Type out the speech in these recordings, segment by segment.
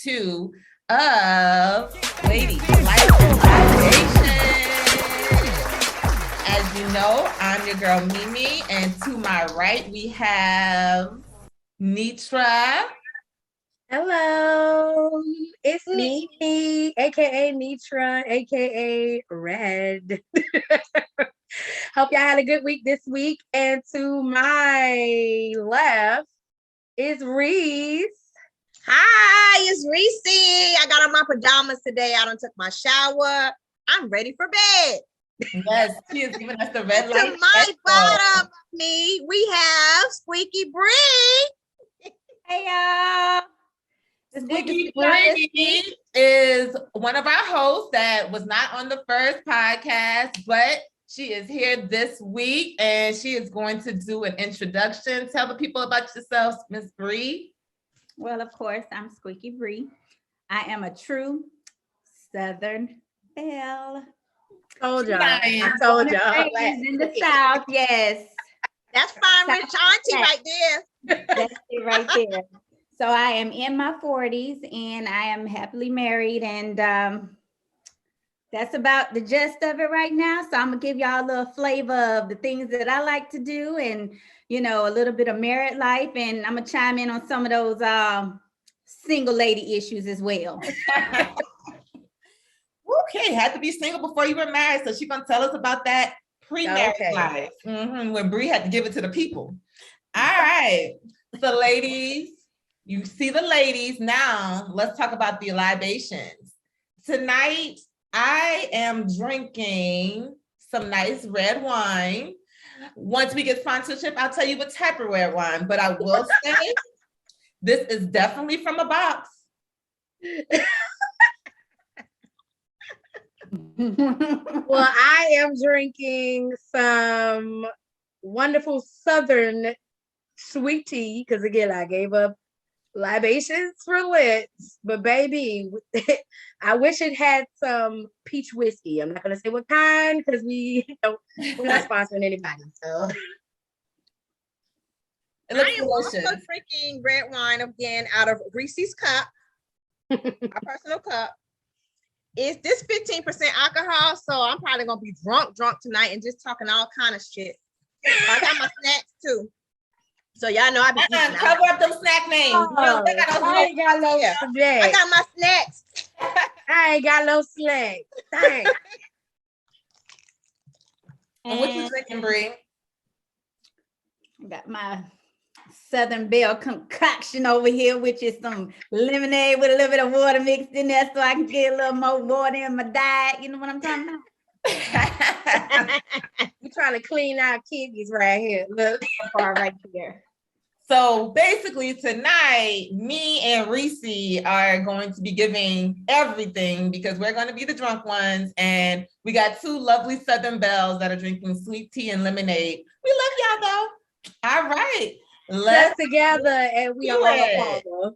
2 of Ladies Life and Libation. As you know, I'm your girl Mimi, and to my right we have Nitra. Hello, it's me, aka Nitra, aka Red. Hope y'all had a good week this week. And to my left is Reese. Hi, it's Reese. I got on my pajamas today. I done took my shower. I'm ready for bed. Yes, she is giving us the red light. To my bottom of me, we have Squeaky Bree. Hey y'all. Squeaky Bree is one of our hosts that was not on the first podcast, but she is here this week and she is going to do an introduction. Tell the people about yourself, Miss Bree. Well, of course, I'm Squeaky Bree. I am a true Southern belle. Told y'all. I told y'all. In the South, yes. That's fine, Rich Auntie right there. That's it right there. So I am in my 40s and I am happily married, and that's about the gist of it right now. So I'm gonna give y'all a little flavor of the things that I like to do, and a little bit of married life, and I'm gonna chime in on some of those single lady issues as well. Okay, had to be single before you were married, so she's gonna tell us about that pre-marriage life when Bree had to give it to the people. All right, so ladies, you see the ladies now. Let's talk about the libations tonight. I am drinking some nice red wine. Once we get sponsorship, I'll tell you what type of red wine, but I will say this is definitely from a box. Well, I am drinking some wonderful Southern sweet tea because, again, I gave up libations for lit, but baby, I wish it had some peach whiskey. I'm not going to say what kind because we're not sponsoring anybody. So It looks I am delicious. also drinking red wine again out of Reese's cup, a personal cup. It's this 15% alcohol, so I'm probably gonna be drunk tonight and just talking all kind of shit. I got my snacks too, so y'all know I be eating. Cover up them snack names. I ain't got no snacks. I got my snacks. I ain't got no snacks. Dang. And what you drinking, Bree? I got my Southern Belle concoction over here, which is some lemonade with a little bit of water mixed in there so I can get a little more water in my diet. You know what I'm talking about? We're trying to clean our kidneys right here. Look, Right here. So basically tonight, me and Reese are going to be giving everything because we're going to be the drunk ones. And we got two lovely Southern belles that are drinking sweet tea and lemonade. We love y'all though. All right. Let's together and we are all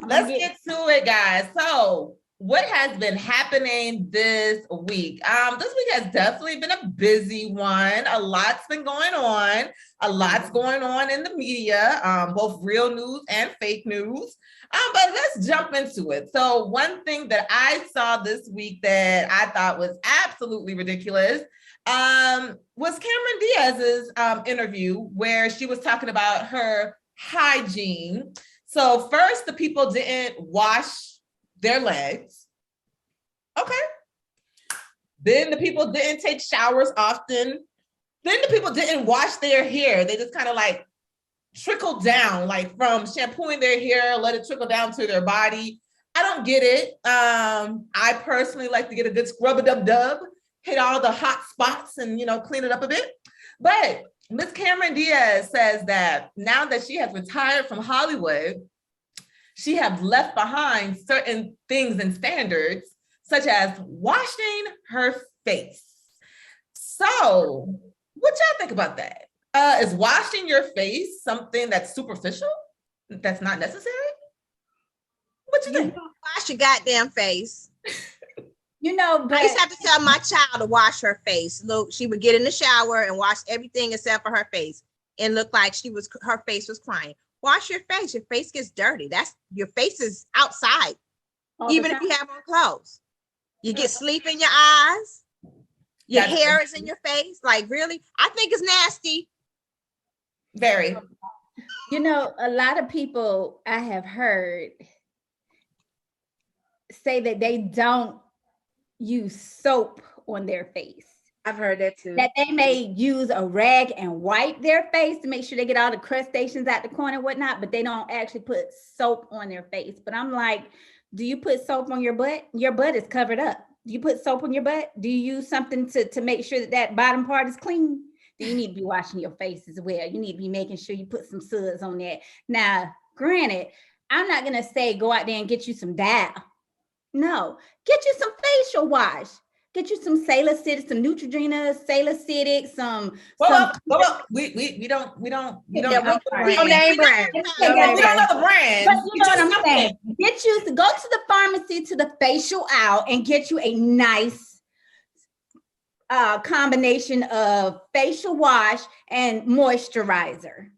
Let's get to it, guys. So what has been happening this week? This week has definitely been a busy one. A lot's been going on. A lot's going on in the media, both real news and fake news. But let's jump into it. So one thing that I saw this week that I thought was absolutely ridiculous was Cameron Diaz's interview where she was talking about her hygiene. So first, the people didn't wash their legs. Okay. Then the people didn't take showers often. Then the people didn't wash their hair. They just kind of like trickled down, like from shampooing their hair, let it trickle down to their body. I don't get it. I personally like to get a good scrub-a-dub-dub, hit all the hot spots and, clean it up a bit. But Miss Cameron Diaz says that now that she has retired from Hollywood, she has left behind certain things and standards, such as washing her face. So what y'all think about that? Is washing your face something that's superficial, that's not necessary? What you think? Wash your goddamn face. But I used to have to tell my child to wash her face. Look, she would get in the shower and wash everything except for her face, and look like her face was crying. wash your face. Your face gets dirty. Your face is outside, All the even if time. you have on clothes. You get sleep in your eyes. Your hair is in your face. Like, really? I think it's nasty. Very. You know, a lot of people I have heard say that they don't use soap on their face. I've heard that too. That they may use a rag and wipe their face to make sure they get all the crustaceans out the corner and whatnot, but they don't actually put soap on their face. But I'm like, do you put soap on your butt? Your butt is covered up. Do you put soap on your butt? Do you use something to make sure that bottom part is clean? Then you need to be washing your face as well. You need to be making sure you put some suds on that. Now, granted, I'm not going to say go out there and get you some dye. No, get you some facial wash. Get you some salicylic, some Neutrogena, salicylic, some. Well, we don't No know name brand. we don't know the brand. But you know what I'm saying? Get you to go to the pharmacy to the facial aisle and get you a nice combination of facial wash and moisturizer.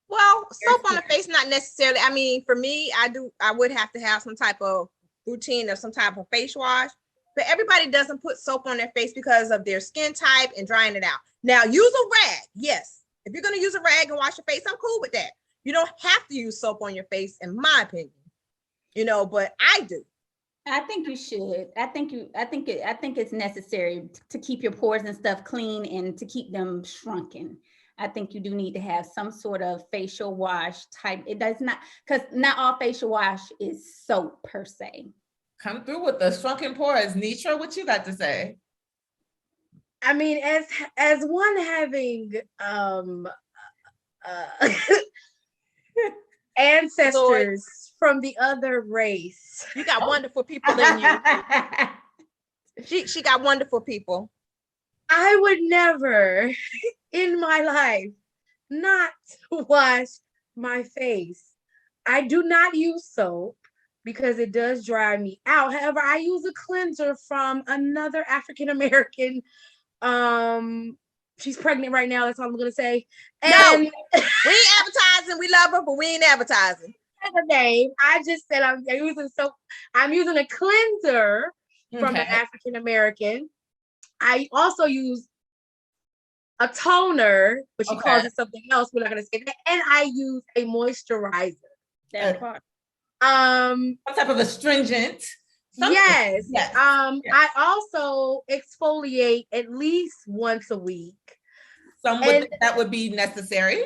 Well, soap on the face, not necessarily. I mean, for me, I would have to have some type of routine or some type of face wash. But everybody doesn't put soap on their face because of their skin type and drying it out. Now, use a rag. Yes. If you're going to use a rag and wash your face, I'm cool with that. You don't have to use soap on your face, in my opinion. You know, but I do. I think you should. I think it's necessary to keep your pores and stuff clean and to keep them shrunken. I think you do need to have some sort of facial wash type. It does not, because not all facial wash is soap per se. Come through with the shrunken pores. Nitra, what you got to say? I mean, as one having ancestors from the other race. You got wonderful people in you. She got wonderful people. I would never in my life not wash my face. I do not use soap because it does dry me out. However, I use a cleanser from another African American. She's pregnant right now. That's all I'm gonna say. And no, we ain't advertising. We love her, but we ain't advertising. Her name. I just said I'm using soap. I'm using a cleanser from an African American. I also use a toner, but she calls it something else. We're not gonna say that. And I use a moisturizer. That part. Some type of astringent. Yes. I also exfoliate at least once a week. That would be necessary.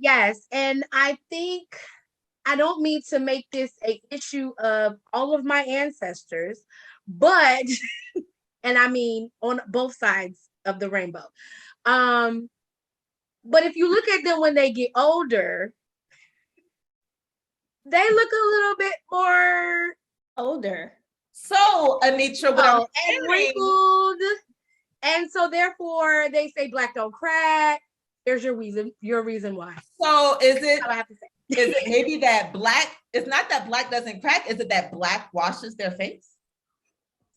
Yes, and I think I don't mean to make this an issue of all of my ancestors, but and I mean on both sides of the rainbow. But if you look at them when they get older, they look a little bit more older. So, Anitra, and wrinkled. And so therefore they say black don't crack. There's your reason why. So is it, that's all I have to say. Is it maybe that black, it's not that black doesn't crack, is it that black washes their face?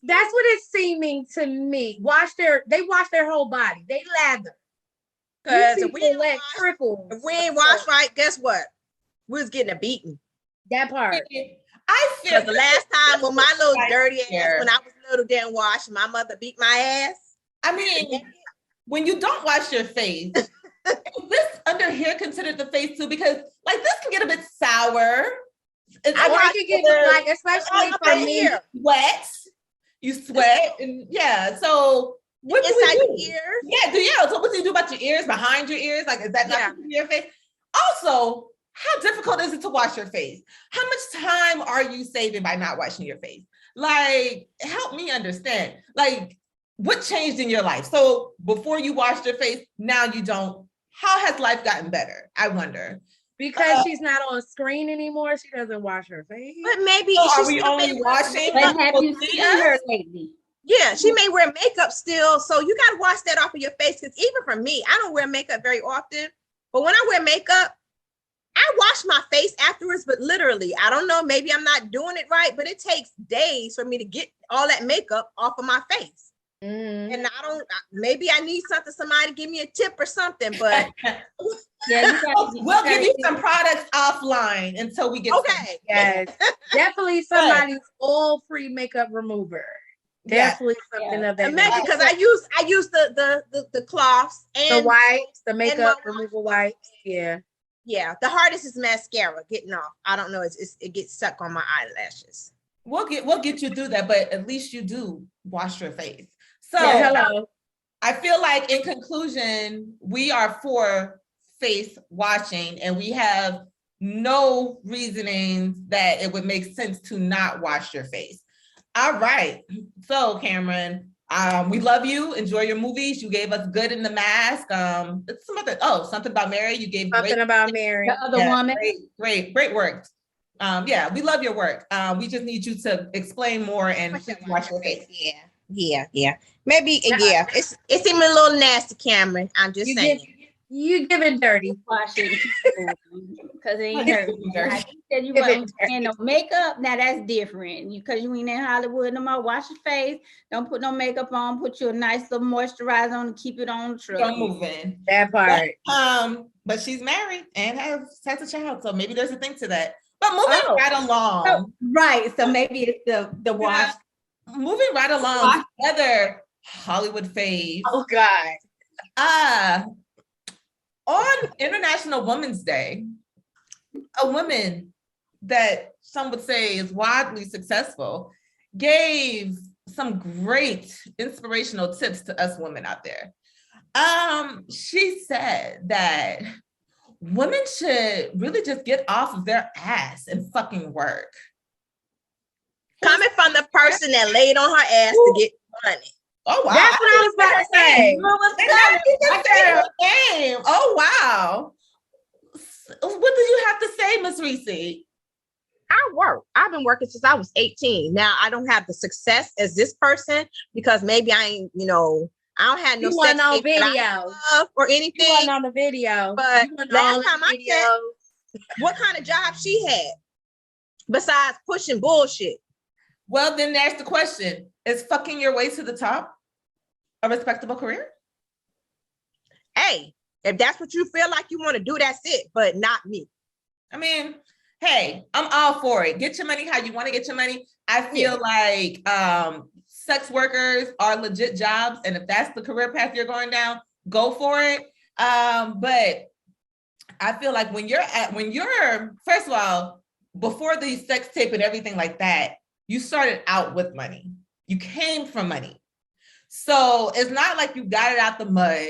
That's what it's seeming to me. They wash their whole body. They lather. Because if we ain't washed right, guess what? We was getting a beating. That part. I feel the last time when my little dirty ass, when I was little, didn't wash, my mother beat my ass. I mean, when you don't wash your face, is this under here considered the face too? Because like this can get a bit sour. I can get like, especially for me, wet. You sweat and yeah. So what do we do? Ears? Yeah. So what do you do about your ears, behind your ears? Like, is that not your face? Also, how difficult is it to wash your face? How much time are you saving by not washing your face? Like, help me understand. Like, what changed in your life? So before you washed your face, now you don't. How has life gotten better? I wonder. Because she's not on screen anymore, she doesn't wash her face. But maybe are we only washing? But have you seen her lately? Yeah, she may wear makeup still, so you got to wash that off of your face. Because even for me, I don't wear makeup very often, but when I wear makeup, I wash my face afterwards. But literally, I don't know, maybe I'm not doing it right, but it takes days for me to get all that makeup off of my face. And maybe I need somebody to give me a tip or something, but Yeah, you We'll give you gotta some products offline until we get Okay. Yes, definitely somebody's oil-free makeup remover. Yes. Definitely something Yeah. of that Maybe nature. because I use the cloths The and wipes, the and makeup my removal wipes. Yeah. yeah. The hardest is mascara getting off. I don't know. It gets stuck on my eyelashes. We'll get you through that, but at least you do wash your face. So Yeah, hello. I feel like in conclusion, we are for face washing and we have no reasoning that it would make sense to not wash your face. All right. So Cameron, we love you. Enjoy your movies. You gave us Good in the Mask. It's something about Mary. You gave Something about Mary. The other woman. great work. Yeah, we love your work. We just need you to explain more and wash your face. Yeah. Maybe yeah. It seemed a little nasty, Cameron. I'm just saying. You give it dirty. Wash it and keep it moving because it ain't hurting. Like you said, you Give it wasn't wearing no makeup. Now that's different. Because you ain't in Hollywood no more. Wash your face. Don't put no makeup on. Put your nice little moisturizer on and keep it on the truck. Don't move in. That part. But she's married and has a child, so maybe there's a thing to that. But moving right along. So, right. So maybe it's the wash. Moving right along. Other Hollywood fave. Oh God. On International Women's Day, a woman that some would say is widely successful gave some great inspirational tips to us women out there. She said that women should really just get off of their ass and fucking work. Coming from the person that laid on her ass to get money. Oh wow. That's what I was about to say. Oh wow. What do you have to say, Miss Reese? I work. I've been working since I was 18. Now I don't have the success as this person because maybe I ain't, I don't have no sex on video or anything. You wasn't on the video. But last time I checked, what kind of job she had besides pushing bullshit? Well, then there's the question. Is fucking your way to the top a respectable career? Hey, if that's what you feel like you want to do, that's it, but not me. I mean, hey, I'm all for it. Get your money how you want to get your money. I feel like sex workers are legit jobs. And if that's the career path you're going down, go for it. But I feel like when you're, first of all, before the sex tape and everything like that, you started out with money. You came from money. So it's not like you got it out the mud.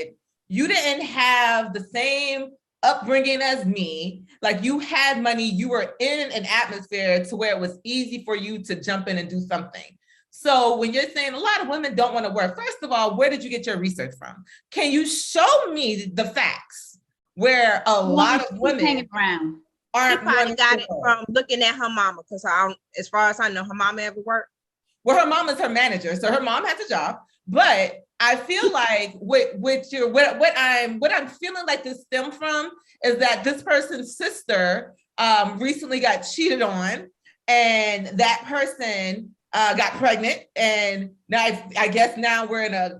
You didn't have the same upbringing as me. Like you had money, you were in an atmosphere to where it was easy for you to jump in and do something. So when you're saying a lot of women don't want to work, first of all, where did you get your research from? Can you show me the facts where a lot of women around? She probably got it from looking at her mama, because as far as I know, her mama ever worked. Well, her mom is her manager, so her mom has a job. But I feel like what I'm feeling like this stem from is that this person's sister recently got cheated on, and that person got pregnant, and now I guess now we're in a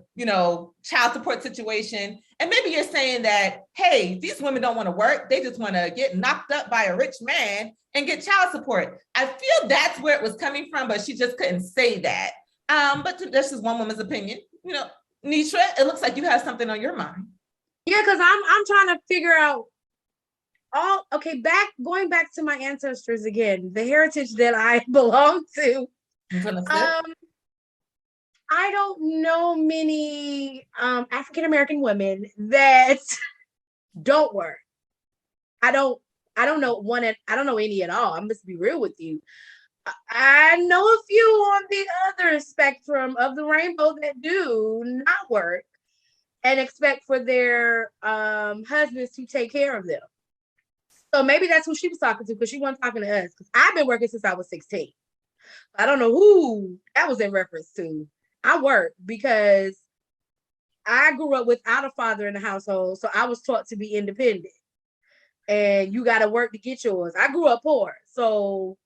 child support situation. And maybe you're saying that, hey, these women don't want to work, they just want to get knocked up by a rich man and get child support. I feel that's where it was coming from, but she just couldn't say that. But this is one woman's opinion. Nitra, it looks like you have something on your mind. Yeah, because I'm trying to figure out going back to my ancestors again, the heritage that I belong to. I don't know many African American women that don't work. I don't know I don't know any at all. I must be real with you. I know a few on the other spectrum of the rainbow that do not work and expect for their husbands to take care of them. So maybe that's who she was talking to, because she wasn't talking to us. Because I've been working since I was 16. I don't know who that was in reference to. I work because I grew up without a father in the household, so I was taught to be independent. And you got to work to get yours. I grew up poor, so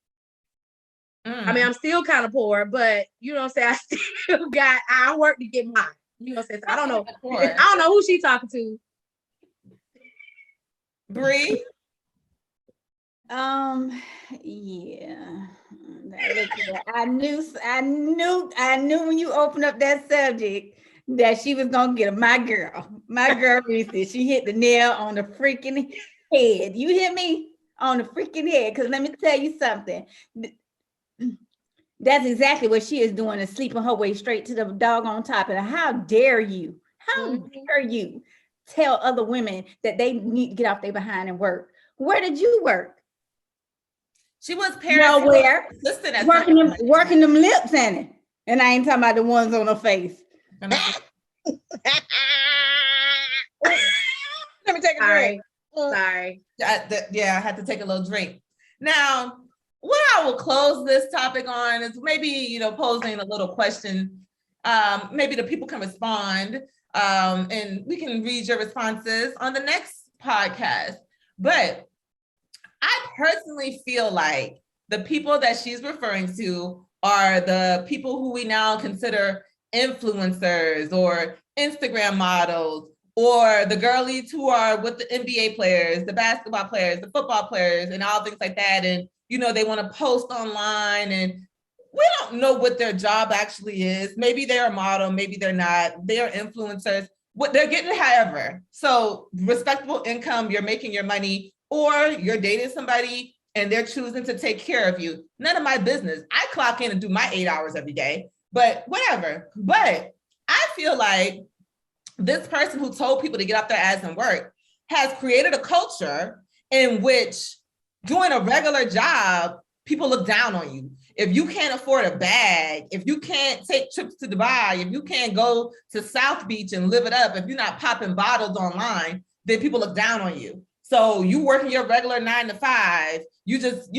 I mean, I'm still kind of poor, but you know what I'm saying? I work to get mine. You know what I'm saying? So I don't know who she's talking to. Bree? Yeah. Now, look here. I knew when you opened up that subject that she was gonna get my girl Reese. She hit the nail on the freaking head. You hear me? On the freaking head. Because let me tell you something. That's exactly what she is doing, is sleeping her way straight to the dog on top. And how dare you? How dare you tell other women that they need to get off their behind and work? Where did you work? She was parenting Nowhere. assistant at Working them lips in it. And I ain't talking about the ones on her face. Let me take a drink. Sorry. Yeah, I had to take a little drink. Now, what I will close this topic on is maybe, posing a little question. Maybe the people can respond, and we can read your responses on the next podcast. But I personally feel like the people that she's referring to are the people who we now consider influencers or Instagram models, or the girlies who are with the NBA players, the basketball players, the football players, and all things like that. And, they want to post online, and we don't know what their job actually is. Maybe they're a model, maybe they're not. They're influencers. What they're getting, however. So respectable income, you're making your money, or you're dating somebody and they're choosing to take care of you. None of my business. I clock in and do my 8 hours every day, but whatever. But I feel like this person who told people to get off their ass and work has created a culture in which doing a regular job, people look down on you. If you can't afford a bag, if you can't take trips to Dubai, if you can't go to South Beach and live it up, if you're not popping bottles online, then people look down on you. So you working your regular 9 to 5, you just,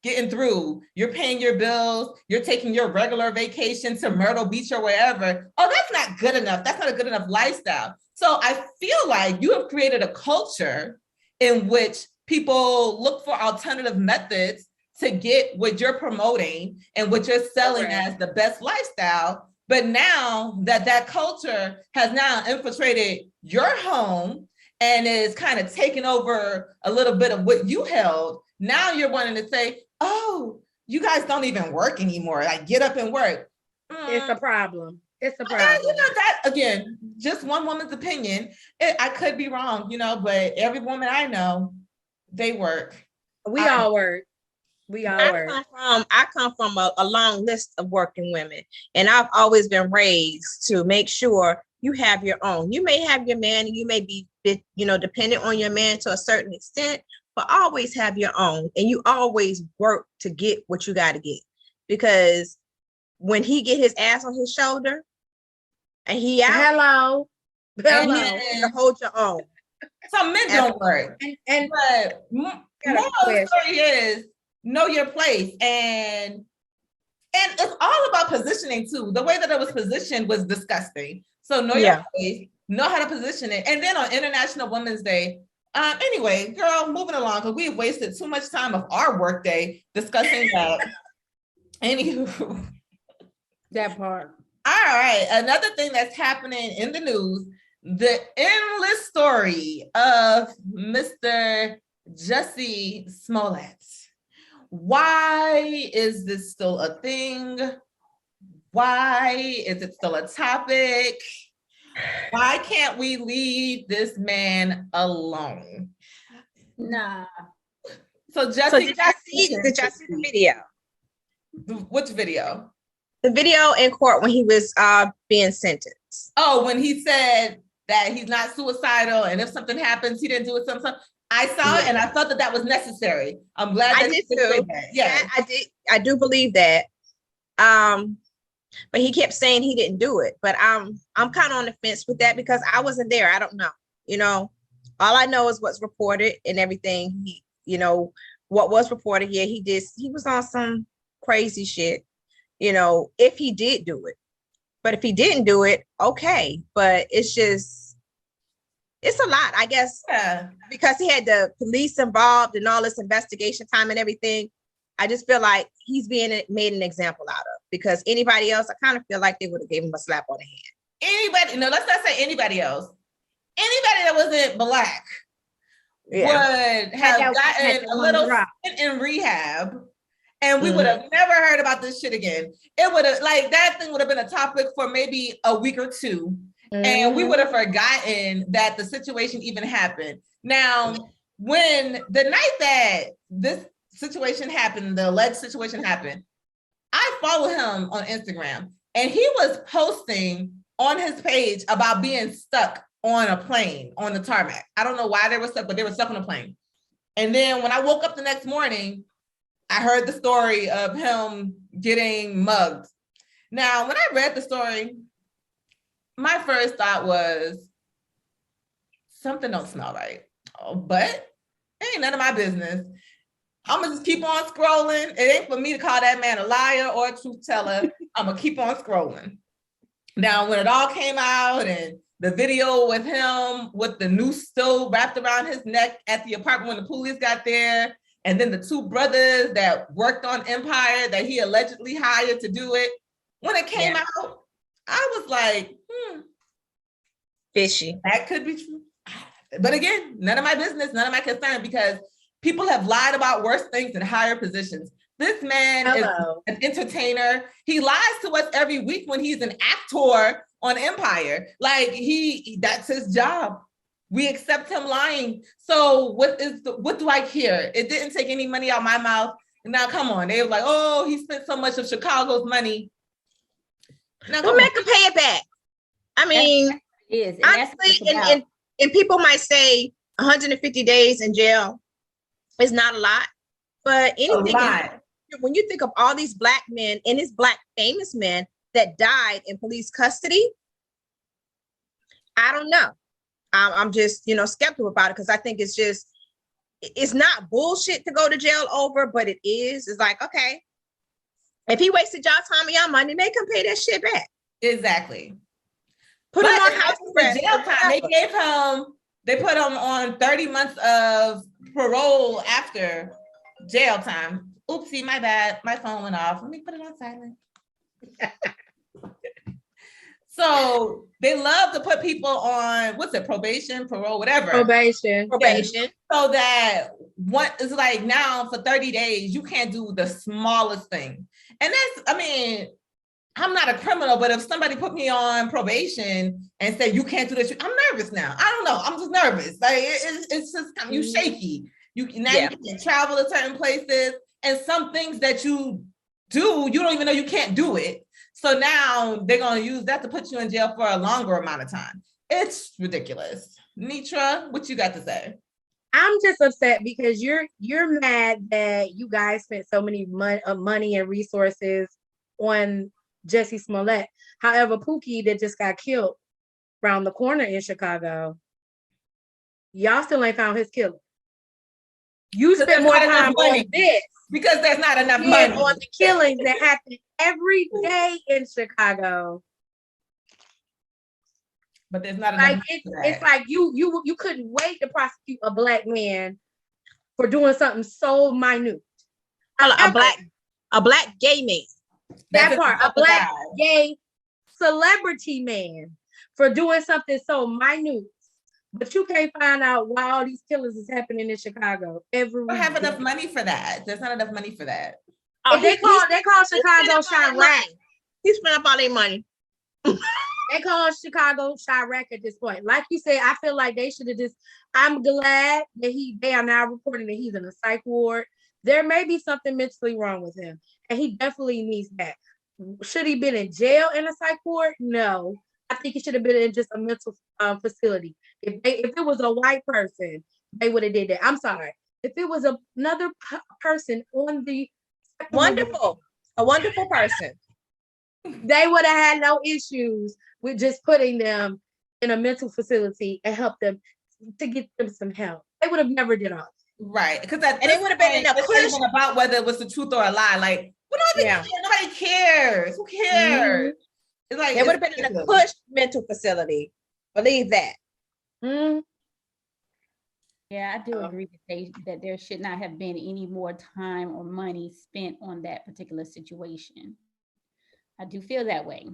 getting through, you're paying your bills, you're taking your regular vacation to Myrtle Beach or wherever. Oh, that's not good enough. That's not a good enough lifestyle. So I feel like you have created a culture in which people look for alternative methods to get what you're promoting and what you're selling as the best lifestyle. But now that culture has now infiltrated your home and is kind of taking over a little bit of what you held, now you're wanting to say, oh, you guys don't even work anymore. Like, get up and work. It's a problem. It's a problem. That, again, just one woman's opinion. I could be wrong, but every woman I know, they work. We all work. I come from a long list of working women, and I've always been raised to make sure you have your own. You may have your man, and you may be, dependent on your man to a certain extent, but always have your own, and you always work to get what you got to get. Because when he get his ass on his shoulder, and he out, to hold your own. Some men don't work, but moral story is know your place, and it's all about positioning too. The way that it was positioned was disgusting. So know your place, know how to position it. And then on International Women's Day, anyway, girl, moving along, because we've wasted too much time of our work day discussing that. Anywho. That part. All right, another thing that's happening in the news, the endless story of Mr. Jussie Smollett. Why is this still a thing? Why is it still a topic? Why can't we leave this man alone? Nah. So did y'all see the video? Which video? The video in court when he was being sentenced. Oh, when he said that he's not suicidal, and if something happens, he didn't do it. Something. I saw it, and I felt that was necessary. I'm glad that I did too. Yeah, I do believe that. But he kept saying he didn't do it. But I'm kind of on the fence with that because I wasn't there. I don't know. All I know is what's reported and everything. What was reported. Yeah, he was on some crazy shit. If he did do it. But if he didn't do it, okay. But it's a lot, I guess, because he had the police involved and all this investigation time and everything. I just feel like he's being made an example out of, because anybody else, I kind of feel like they would have gave him a slap on the hand. Anybody, no, let's not say anybody else. Anybody that wasn't Black would have gotten a little stint in rehab, and we would have never heard about this shit again. It would have, like, that thing would have been a topic for maybe a week or two, and we would have forgotten that the situation even happened. Now, when the night that this situation happened, the alleged situation happened, I follow him on Instagram, and he was posting on his page about being stuck on a plane on the tarmac. I don't know why they were stuck, but they were stuck on a plane. And then when I woke up the next morning, I heard the story of him getting mugged. Now, when I read the story, my first thought was, something don't smell right. Oh, but it ain't none of my business. I'm gonna just keep on scrolling. It ain't for me to call that man a liar or a truth teller. I'm gonna keep on scrolling. Now, when it all came out and the video with him with the noose still wrapped around his neck at the apartment when the police got there, and then the two brothers that worked on Empire that he allegedly hired to do it, when it came out, I was like, fishy. That could be true. But again, none of my business, none of my concern, because people have lied about worse things in higher positions. This man is an entertainer. He lies to us every week when he's an actor on Empire. Like, that's his job. We accept him lying. So what do I care? It didn't take any money out my mouth. Now, come on. They were like, oh, he spent so much of Chicago's money. Now, we'll make him pay it back. I mean, honestly, and people might say 150 days in jail is not a lot, but anything, when you think of all these Black men and these Black famous men that died in police custody, I don't know. I'm just, skeptical about it, because I think it's not bullshit to go to jail over, but it is. It's like, okay, if he wasted y'all time and y'all money, they can pay that shit back. Exactly. Put him on house arrest. Jail time. They put him on 30 months of parole after jail time. Oopsie, my bad. My phone went off. Let me put it on silent. So they love to put people on, probation, parole, whatever. Probation. So that what is like now for 30 days, you can't do the smallest thing. And I'm not a criminal, but if somebody put me on probation and say, you can't do this, I'm nervous now. I don't know. I'm just nervous. Like, it's just, you shaky. You can travel to certain places, and some things that you do, you don't even know you can't do it. So now they're going to use that to put you in jail for a longer amount of time. It's ridiculous. Nitra, what you got to say? I'm just upset because you're mad that you guys spent so many money and resources on Jussie Smollett. However, Pookie that just got killed around the corner in Chicago, y'all still ain't found his killer. You spent more time on this because there's not enough money on the killings that happen every day in Chicago. But there's not enough. It's like you couldn't wait to prosecute a Black man for doing something so minute. A black gay man. That part, a Black gay celebrity man for doing something so minute. But you can't find out why all these killers is happening in Chicago every week. Don't have enough money for that. There's not enough money for that. Oh, they call Chicago Chirac. He spent up all their money. They call Chicago Chirac at this point. Like you said, I feel like they should have just. I'm glad that they are now reporting that he's in a psych ward. There may be something mentally wrong with him, and he definitely needs that. Should he been in jail in a psych ward? No. I think he should have been in just a mental facility. If it was a white person, they would have did that. I'm sorry. If it was another person on the a wonderful person, they would have had no issues with just putting them in a mental facility and help them to get them some help. They would have never did all. Right, because it would have been in a push about whether it was the truth or a lie. Like, nobody cares. Who cares? Mm-hmm. It's like it would have been in a push mental facility. Believe that. Mm-hmm. Yeah, I do agree that there should not have been any more time or money spent on that particular situation. I do feel that way.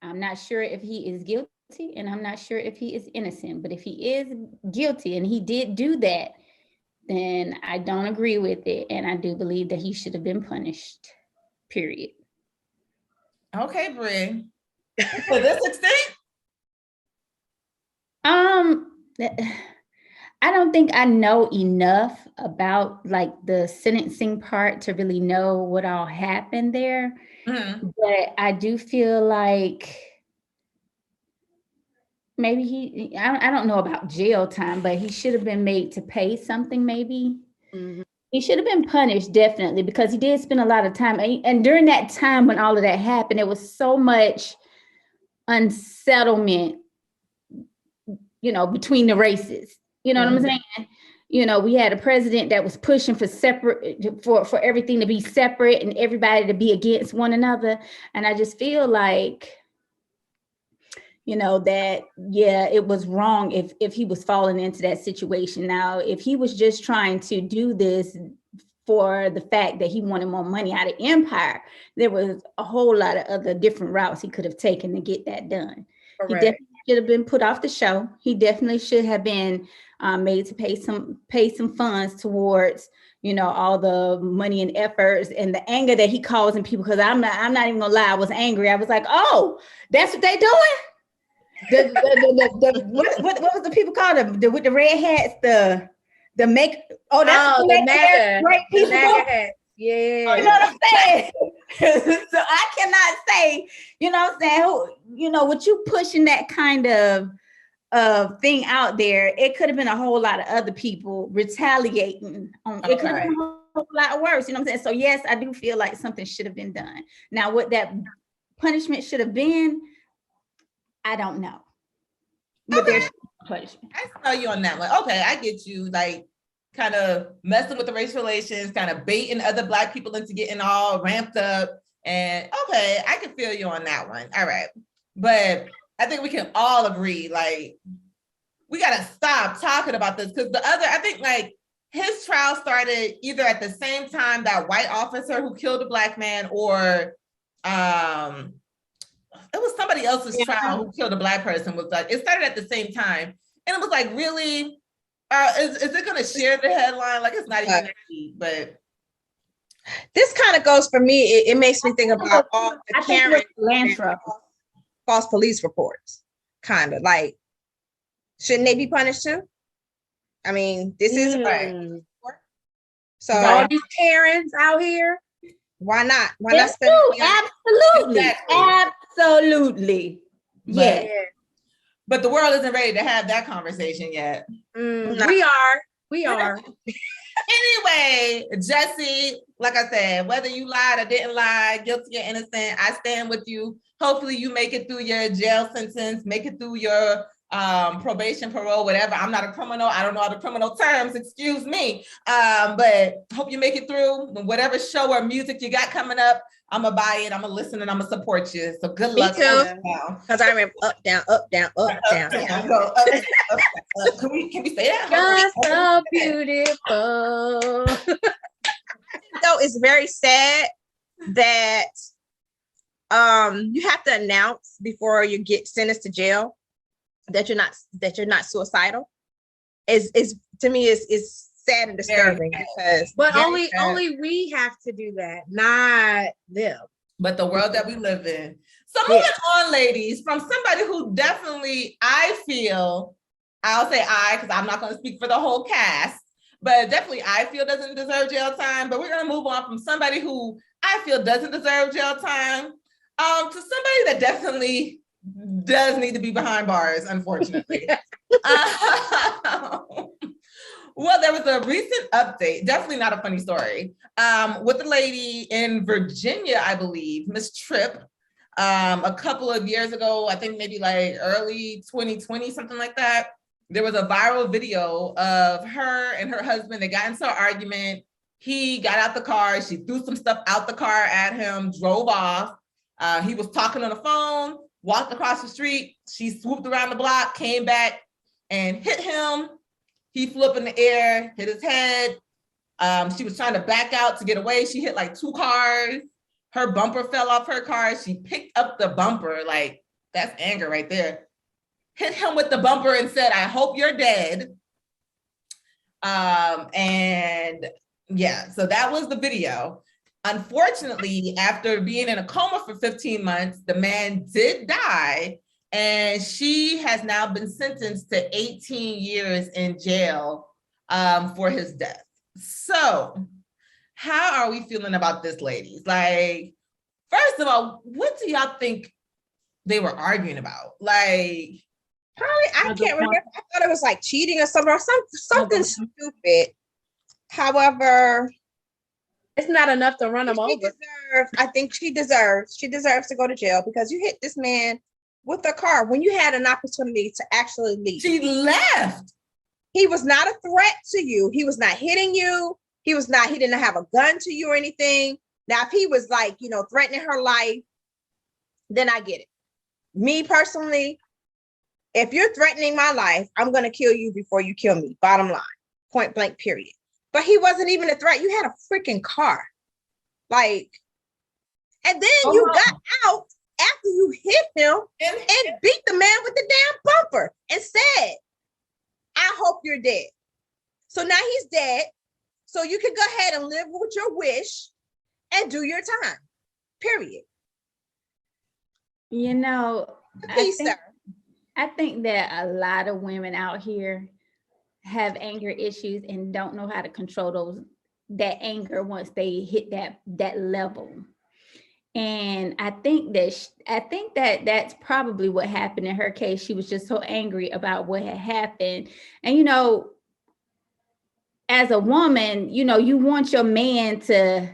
I'm not sure if he is guilty, and I'm not sure if he is innocent, but if he is guilty and he did do that, and I don't agree with it. And I do believe that he should have been punished, period. Okay, Brie. To this extent? I don't think I know enough about like the sentencing part to really know what all happened there. Mm-hmm. But I do feel like maybe I don't know about jail time, but he should have been made to pay something maybe. Mhm. He should have been punished definitely because he did spend a lot of time. And during that time when all of that happened, there was so much unsettlement, between the races. You know what I'm saying? We had a president that was pushing for separate, for everything to be separate and everybody to be against one another. And I just feel like, that, yeah, it was wrong if he was falling into that situation. Now, if he was just trying to do this for the fact that he wanted more money out of Empire, there was a whole lot of other different routes he could have taken to get that done. Correct. He definitely should have been put off the show. He definitely should have been made to pay some funds towards, all the money and efforts and the anger that he causing people. Because I'm not even gonna lie, I was angry. I was like, oh, that's what they doing. What was the people called with the red hats? The make the MAGA, great people. the MAGA hats. Yeah, you know what I'm saying. So I cannot say, what I'm saying, with you pushing that kind of thing out there, it could have been a whole lot of other people retaliating on it. Could have been a whole lot worse. You know what I'm saying? So yes, I do feel like something should have been done. Now, what that punishment should have been, I don't know. But there's punishment. I smell you on that one. Okay, I get you. Like, kind of messing with the race relations, kind of baiting other Black people into getting all ramped up. And okay, I can feel you on that one. All right. But I think we can all agree, like, we got to stop talking about this because I think like his trial started either at the same time that white officer who killed a Black man or it was somebody else's trial who killed a Black person. Was like, it started at the same time. And it was like, really? Is it going to share the headline? Like, it's not even that deep, but. This kind of goes for me. It makes me think about all the Karen false police reports. Kind of like, shouldn't they be punished too? I mean, this is right. So all these Karens out here. Why not? Why not? Absolutely. Exactly. Absolutely. Yeah. But the world isn't ready to have that conversation yet. We are. Anyway, Jesse, like I said, whether you lied or didn't lie, guilty or innocent, I stand with you. Hopefully you make it through your jail sentence, make it through your probation, parole, whatever. I'm not a criminal. I don't know all the criminal terms, excuse me. But hope you make it through. Whatever show or music you got coming up, I'm gonna buy it, I'm gonna listen, and I'm gonna support you. So good luck. Me too. Because I remember up, down, up, down, up, down. Go up, up, up. Can we say that? Just so beautiful. So it's very sad that you have to announce before you get sentenced to jail that you're not suicidal. Is to me is sad and disturbing because only we have to do that, not them. But the world that we live in. So moving on, ladies, from somebody who definitely I'll say because I'm not going to speak for the whole cast, but definitely I feel doesn't deserve jail time. But we're going to move on from somebody who I feel doesn't deserve jail time to somebody that definitely does need to be behind bars, unfortunately. Well, there was a recent update, definitely not a funny story, with a lady in Virginia, I believe, Miss Tripp, a couple of years ago, I think maybe like early 2020, something like that. There was a viral video of her and her husband. They got into an argument. He got out the car. She threw some stuff out the car at him, drove off. He was talking on the phone, walked across the street. She swooped around the block, came back and hit him. He flew up in the air, hit his head. She was trying to back out to get away. She hit like 2 cars. Her bumper fell off her car. She picked up the bumper. Like, that's anger right there. Hit him with the bumper and said, "I hope you're dead." And yeah, so that was the video. Unfortunately, after being in a coma for 15 months, the man did die, and she has now been sentenced to 18 years in jail for his death. So, how are we feeling about this, ladies? Like, first of all, what do y'all think they were arguing about? Like, probably I can't remember. I thought it was like cheating or something stupid. However, it's not enough to run him over. I think she deserves to go to jail because you hit this man with a car when you had an opportunity to actually leave. She left. He was not a threat to you. He was not hitting you. He didn't have a gun to you or anything. Now, if he was like, threatening her life, then I get it. Me personally, if you're threatening my life, I'm going to kill you before you kill me. Bottom line, point blank, period. But he wasn't even a threat. You had a freaking car. Like, and then you got out after you hit him and beat the man with the damn bumper and said, I hope you're dead. So now he's dead. So you can go ahead and live with your wish and do your time. Period. I think that a lot of women out here have anger issues and don't know how to control that anger once they hit that level. And I think that that's probably what happened in her case. She was just so angry about what had happened. And as a woman, you want your man to,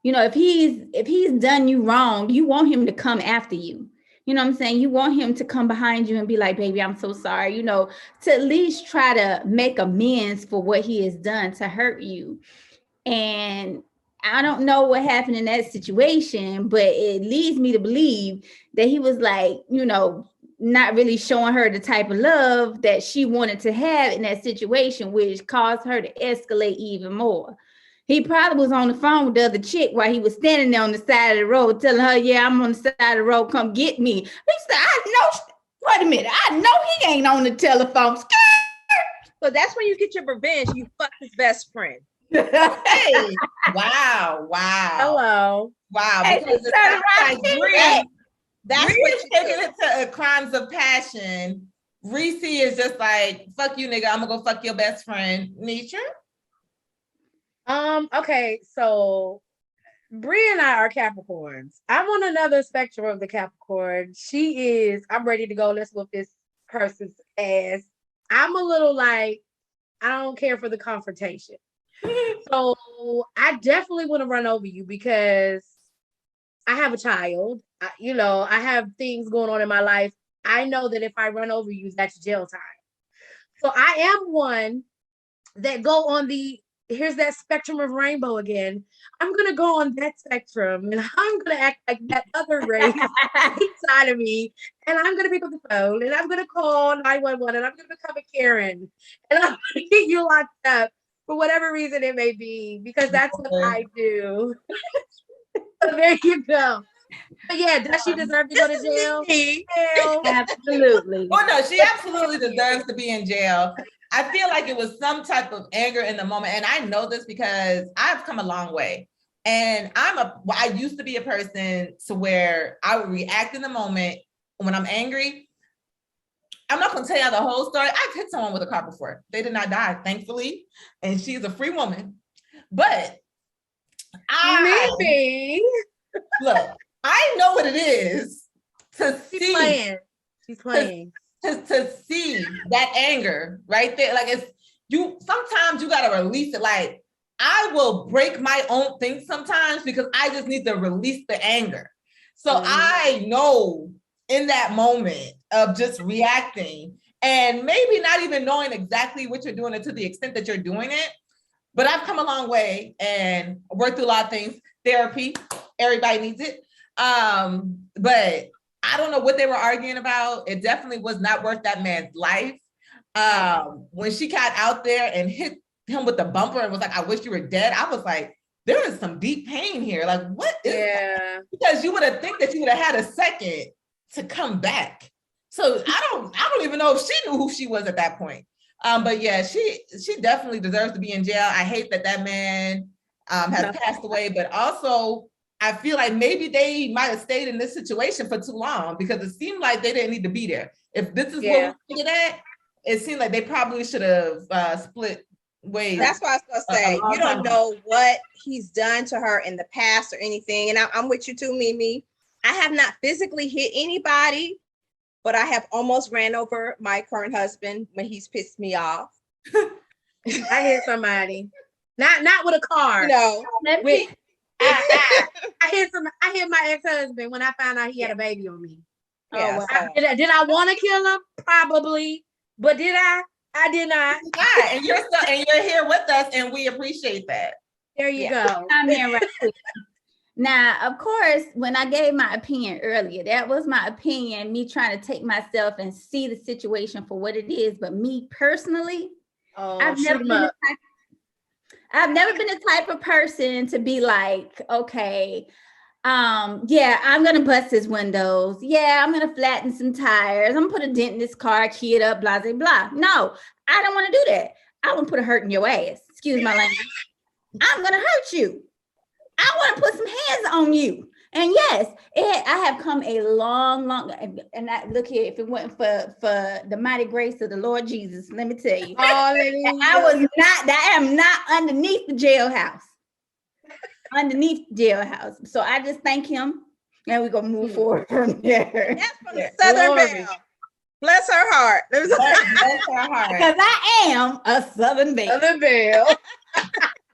if he's done you wrong, you want him to come after you. You know what I'm saying? You want him to come behind you and be like, baby, I'm so sorry, to at least try to make amends for what he has done to hurt you. And I don't know what happened in that situation, but it leads me to believe that he was like, not really showing her the type of love that she wanted to have in that situation, which caused her to escalate even more. He probably was on the phone with the other chick while he was standing there on the side of the road telling her, yeah, I'm on the side of the road, come get me. He said, wait a minute, I know he ain't on the telephone. So that's when you get your revenge. You fuck his best friend. Hey, wow. Hello. Wow. Hey, Because that's what you're taking it to crimes of passion. Reese is just like, fuck you, nigga. I'm gonna go fuck your best friend. Nietzsche? Okay, so Bree and I are Capricorns. I'm on another spectrum of the Capricorn. I'm ready to go. Let's whoop this person's ass. I'm a little like, I don't care for the confrontation. So I definitely want to run over you because I have a child. I have things going on in my life. I know that if I run over you, that's jail time. So I am one that go on here's that spectrum of rainbow again. I'm going to go on that spectrum and I'm going to act like that other race inside of me. And I'm going to pick up the phone and I'm going to call 911 and I'm going to become a Karen and I'm going to get you locked up for whatever reason it may be, because that's what I do. So there you go. But yeah, does she deserve to go to jail? Absolutely. Oh no, she absolutely deserves to be in jail. I feel like it was some type of anger in the moment. And I know this because I've come a long way. And I used to be a person to where I would react in the moment when I'm angry. I'm not going to tell you the whole story. I've hit someone with a car before. They did not die, thankfully. And she's a free woman. But maybe. Look, I know what it is to She's see. She's playing. To see that anger right there. Like sometimes you got to release it. Like I will break my own thing sometimes because I just need to release the anger. So I know in that moment of just reacting and maybe not even knowing exactly what you're doing and to the extent that you're doing it, but I've come a long way and worked through a lot of things. Therapy, everybody needs it. But I don't know what they were arguing about. It definitely was not worth that man's life. When she got out there and hit him with the bumper and was like, I wish you were dead. I was like, there is some deep pain here. Like, what is that? Because you would have think that you would have had a second to come back. So I don't even know if she knew who she was at that point. But yeah, she definitely deserves to be in jail. I hate that man has passed away, but also I feel like maybe they might have stayed in this situation for too long because it seemed like they didn't need to be there. If this is what we figured at, it seemed like they probably should have split ways. That's what I was gonna say. You don't know what he's done to her in the past or anything. And I'm with you too, Mimi. I have not physically hit anybody, but I have almost ran over my current husband when he's pissed me off. I hit somebody. Not with a car. No. I hit my ex-husband when I found out he had a baby on me. Yeah. Did I want to kill him? Probably. But did I? I did not. And you're here with us, and we appreciate that. There you go. I'm here right quick. Now, of course, when I gave my opinion earlier, that was my opinion, me trying to take myself and see the situation for what it is. But me personally, I've never been the type of person to be like, okay, yeah, I'm gonna bust his windows. Yeah, I'm gonna flatten some tires. I'm gonna put a dent in this car, key it up, blah, blah, blah. No, I don't want to do that. I want to put a hurt in your ass. Excuse my language. I'm gonna hurt you. I want to put some hands on you. And yes, I have come a long, and I, look here, if it wasn't for the mighty grace of the Lord Jesus, let me tell you, I am not underneath the jailhouse. Underneath the jailhouse. So I just thank him, and we're going to move forward from there. That's from the Southern Belle. Bless her heart. Bless her heart. Because I am a Southern Belle. Southern Belle.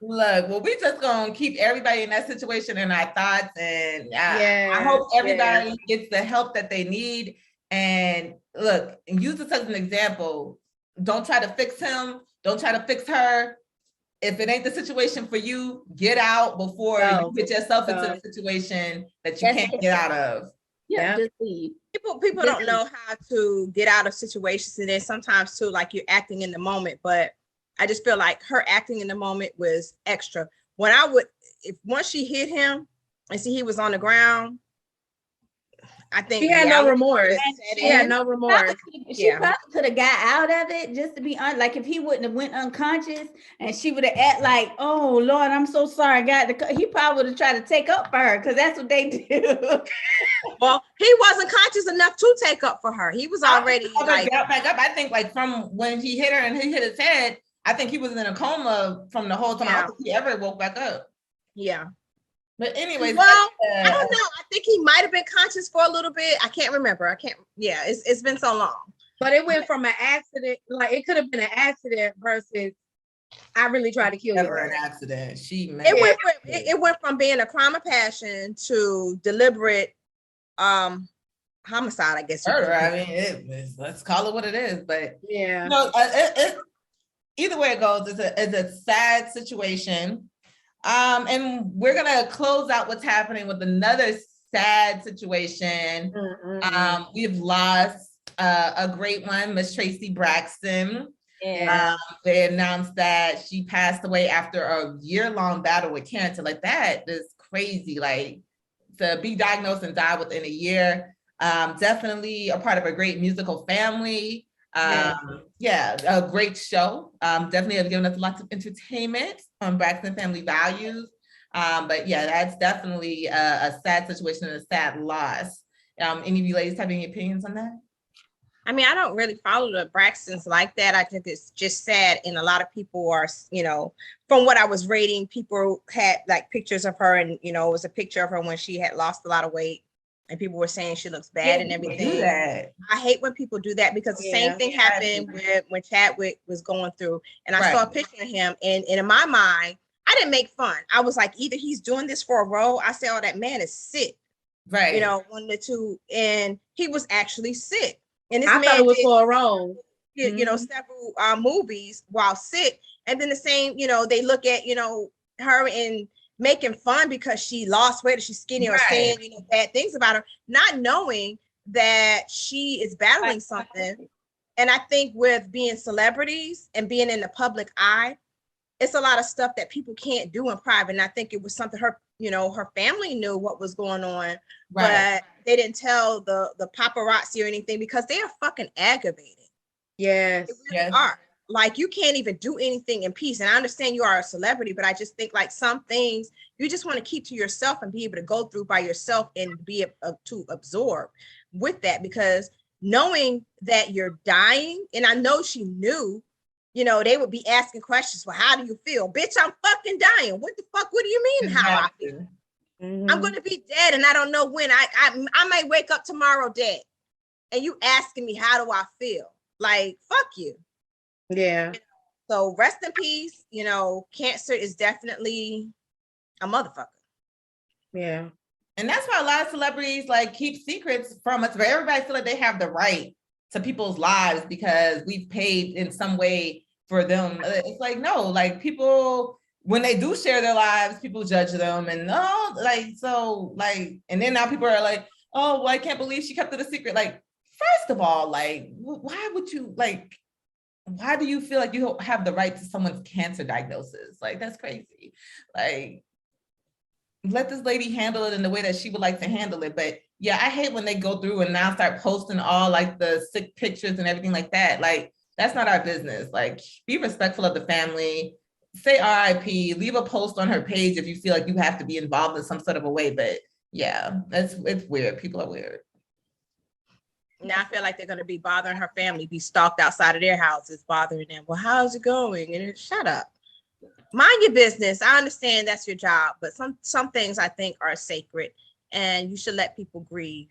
Look, well, we just gonna keep everybody in that situation in our thoughts, and I hope everybody gets the help that they need. And look, and use this as an example. Don't try to fix him. Don't try to fix her. If it ain't the situation for you, get out before you get yourself into a situation that you can't get out of. Yeah, just leave. People don't know how to get out of situations, and then sometimes too, like you're acting in the moment, but I just feel like her acting in the moment was extra. When once she hit him and see he was on the ground, I think she had no remorse. She had no remorse. She probably could have got out of it, just to be honest. Like if he wouldn't have went unconscious and she would have act like, "Oh Lord, I'm so sorry, he probably would have tried to take up for her, because that's what they do. Well, he wasn't conscious enough to take up for her. He was already got back up. I think like from when he hit her and he hit his head, I think he was in a coma from the whole time. I don't think he ever woke back up. Yeah. But anyways, well, I don't know. I think he might have been conscious for a little bit. I can't remember. It's been so long. But it went from an accident, like it could have been an accident versus I really tried to kill you. Never an accident. It went from being a crime of passion to deliberate homicide, I guess. Murder. I mean, let's call it what it is. But yeah, either way it goes, it's a sad situation. And we're gonna close out what's happening with another sad situation. We've lost a great one, Miss Tracy Braxton. Yeah. They announced that she passed away after a year-long battle with cancer. Like, that is crazy. Like, to be diagnosed and die within a year. Definitely a part of a great musical family. A great show. Definitely have given us lots of entertainment on Braxton family values. But yeah, that's definitely a sad situation and a sad loss. Any of you ladies have any opinions on that? I mean, I don't really follow the Braxtons like that. I think it's just sad. And a lot of people are, from what I was reading, people had like pictures of her, and, it was a picture of her when she had lost a lot of weight. And people were saying she looks bad and everything. I hate when people do that, because the same thing happened when Chadwick was going through. And I saw a picture of him, and in my mind, I didn't make fun. I was like, either he's doing this for a role. I said, oh, that man is sick. Right. One of the two. And he was actually sick. And this I thought it was for a role. Several movies while sick. And then the same, they look at, her and making fun because she lost weight or she's skinny, or saying, bad things about her, not knowing that she is battling something. And I think with being celebrities and being in the public eye, it's a lot of stuff that people can't do in private. And I think it was something her family knew what was going on, but they didn't tell the paparazzi or anything, because they are fucking aggravated. Yes. They really are. like you can't even do anything in peace. And I understand you are a celebrity, but I just think like some things you just want to keep to yourself and be able to go through by yourself and be able to absorb with that, because knowing that you're dying, and I know she knew, you know, they would be asking questions. Well, how do you feel? Bitch, I'm fucking dying. What the fuck? What do you mean how I feel? I'm going to be dead and I don't know when. I might wake up tomorrow dead. And you asking me, how do I feel? Like, fuck you. Yeah. So rest in peace. You know, cancer is definitely a motherfucker. Yeah. And that's why a lot of celebrities like keep secrets from us, but everybody feel like they have the right to people's lives because we've paid in some way for them. It's like, no, like people, when they do share their lives, people judge them and no, like, so like, and then now people are like, oh, well, I can't believe she kept it a secret. Like, first of all, like, why would you, like, why do you feel like you have the right to someone's cancer diagnosis? Like, that's crazy. Like, let this lady handle it in the way that she would like to handle it. But yeah, I hate when they go through and now start posting all like the sick pictures and everything like that. Like, that's not our business. Like, be respectful of the family, say RIP, leave a post on her page if you feel like you have to be involved in some sort of a way. But yeah, it's weird. People are weird. Now I feel like they're going to be bothering her family, be stalked outside of their houses, bothering them. Well, how's it going? And shut up. Mind your business. I understand that's your job, but some things I think are sacred and you should let people grieve,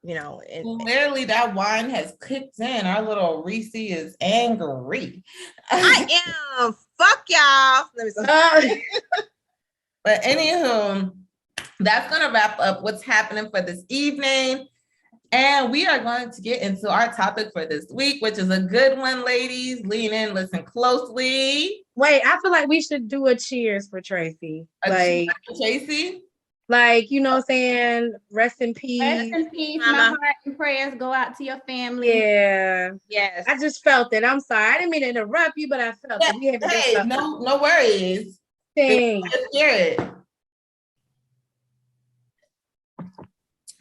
you know. And clearly that wine has kicked in. Our little Reese is angry. I am. Fuck y'all. Let me But anywho, that's going to wrap up what's happening for this evening. And we are going to get into our topic for this week, which is a good one, ladies. Lean in, listen closely. Wait, I feel like we should do a cheers for Tracy. Like, Tracy? Like, you know what I'm saying? Rest in peace. Rest in peace. My heart and prayers go out to your family. Yeah. Yes. I just felt it. I'm sorry. I didn't mean to interrupt you, but I felt it. Hey, no worries. Thanks. Let's hear it.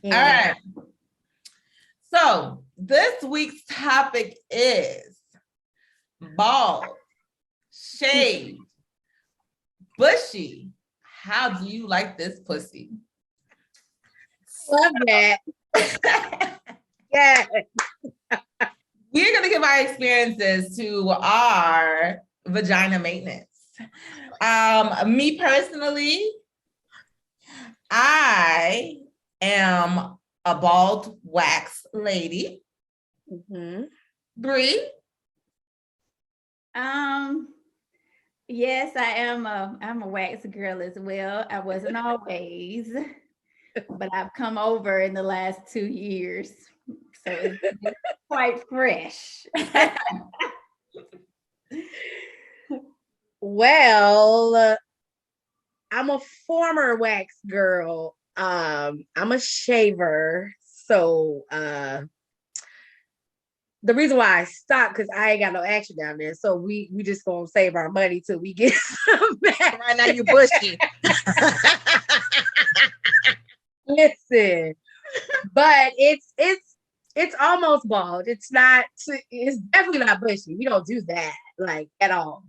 Yeah. All right. So this week's topic is bald, shaved, bushy. How do you like this pussy? Love that. Yeah. We're going to give our experiences to our vagina maintenance. Me personally, I am a bald wax lady. Mm-hmm. Bree? Yes, I'm a wax girl as well. I wasn't always, but I've come over in the last 2 years. So it's quite fresh. Well, I'm a former wax girl. I'm a shaver. So the reason why I stopped, because I ain't got no action down there. So we just gonna save our money till we get some back. Right now you bushy. Listen, but it's almost bald. It's definitely not bushy. We don't do that like at all.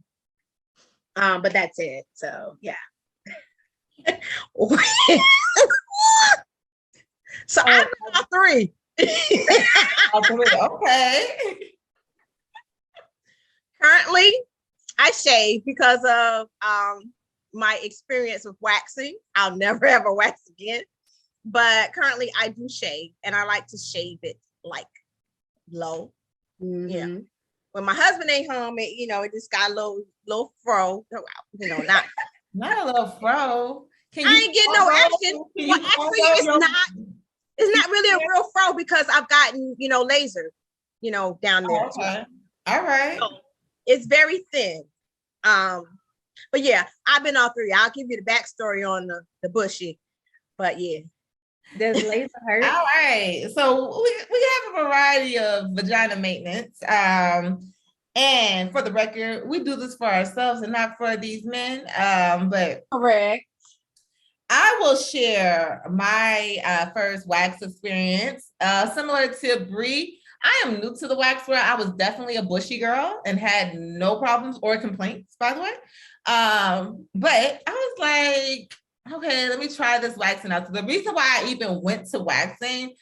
But that's it. So yeah. So I'm all three. Okay. Currently, I shave because of my experience with waxing. I'll never ever wax again. But currently, I do shave, and I like to shave it like low. Mm-hmm. Yeah. When my husband ain't home, it just got a little fro. Not a little fro. I ain't getting no action. Well, actually, it's not really a real fro because I've gotten, laser, down there. Okay. All right. So it's very thin. But yeah, I've been all three. I'll give you the backstory on the bushy. But yeah. Does laser hurt? All right. So we have a variety of vagina maintenance. And for the record, we do this for ourselves and not for these men. But correct. I will share my first wax experience. Similar to Bree, I am new to the wax world. I was definitely a bushy girl and had no problems or complaints, by the way. But I was like, okay, let me try this waxing out. So the reason why I even went to waxing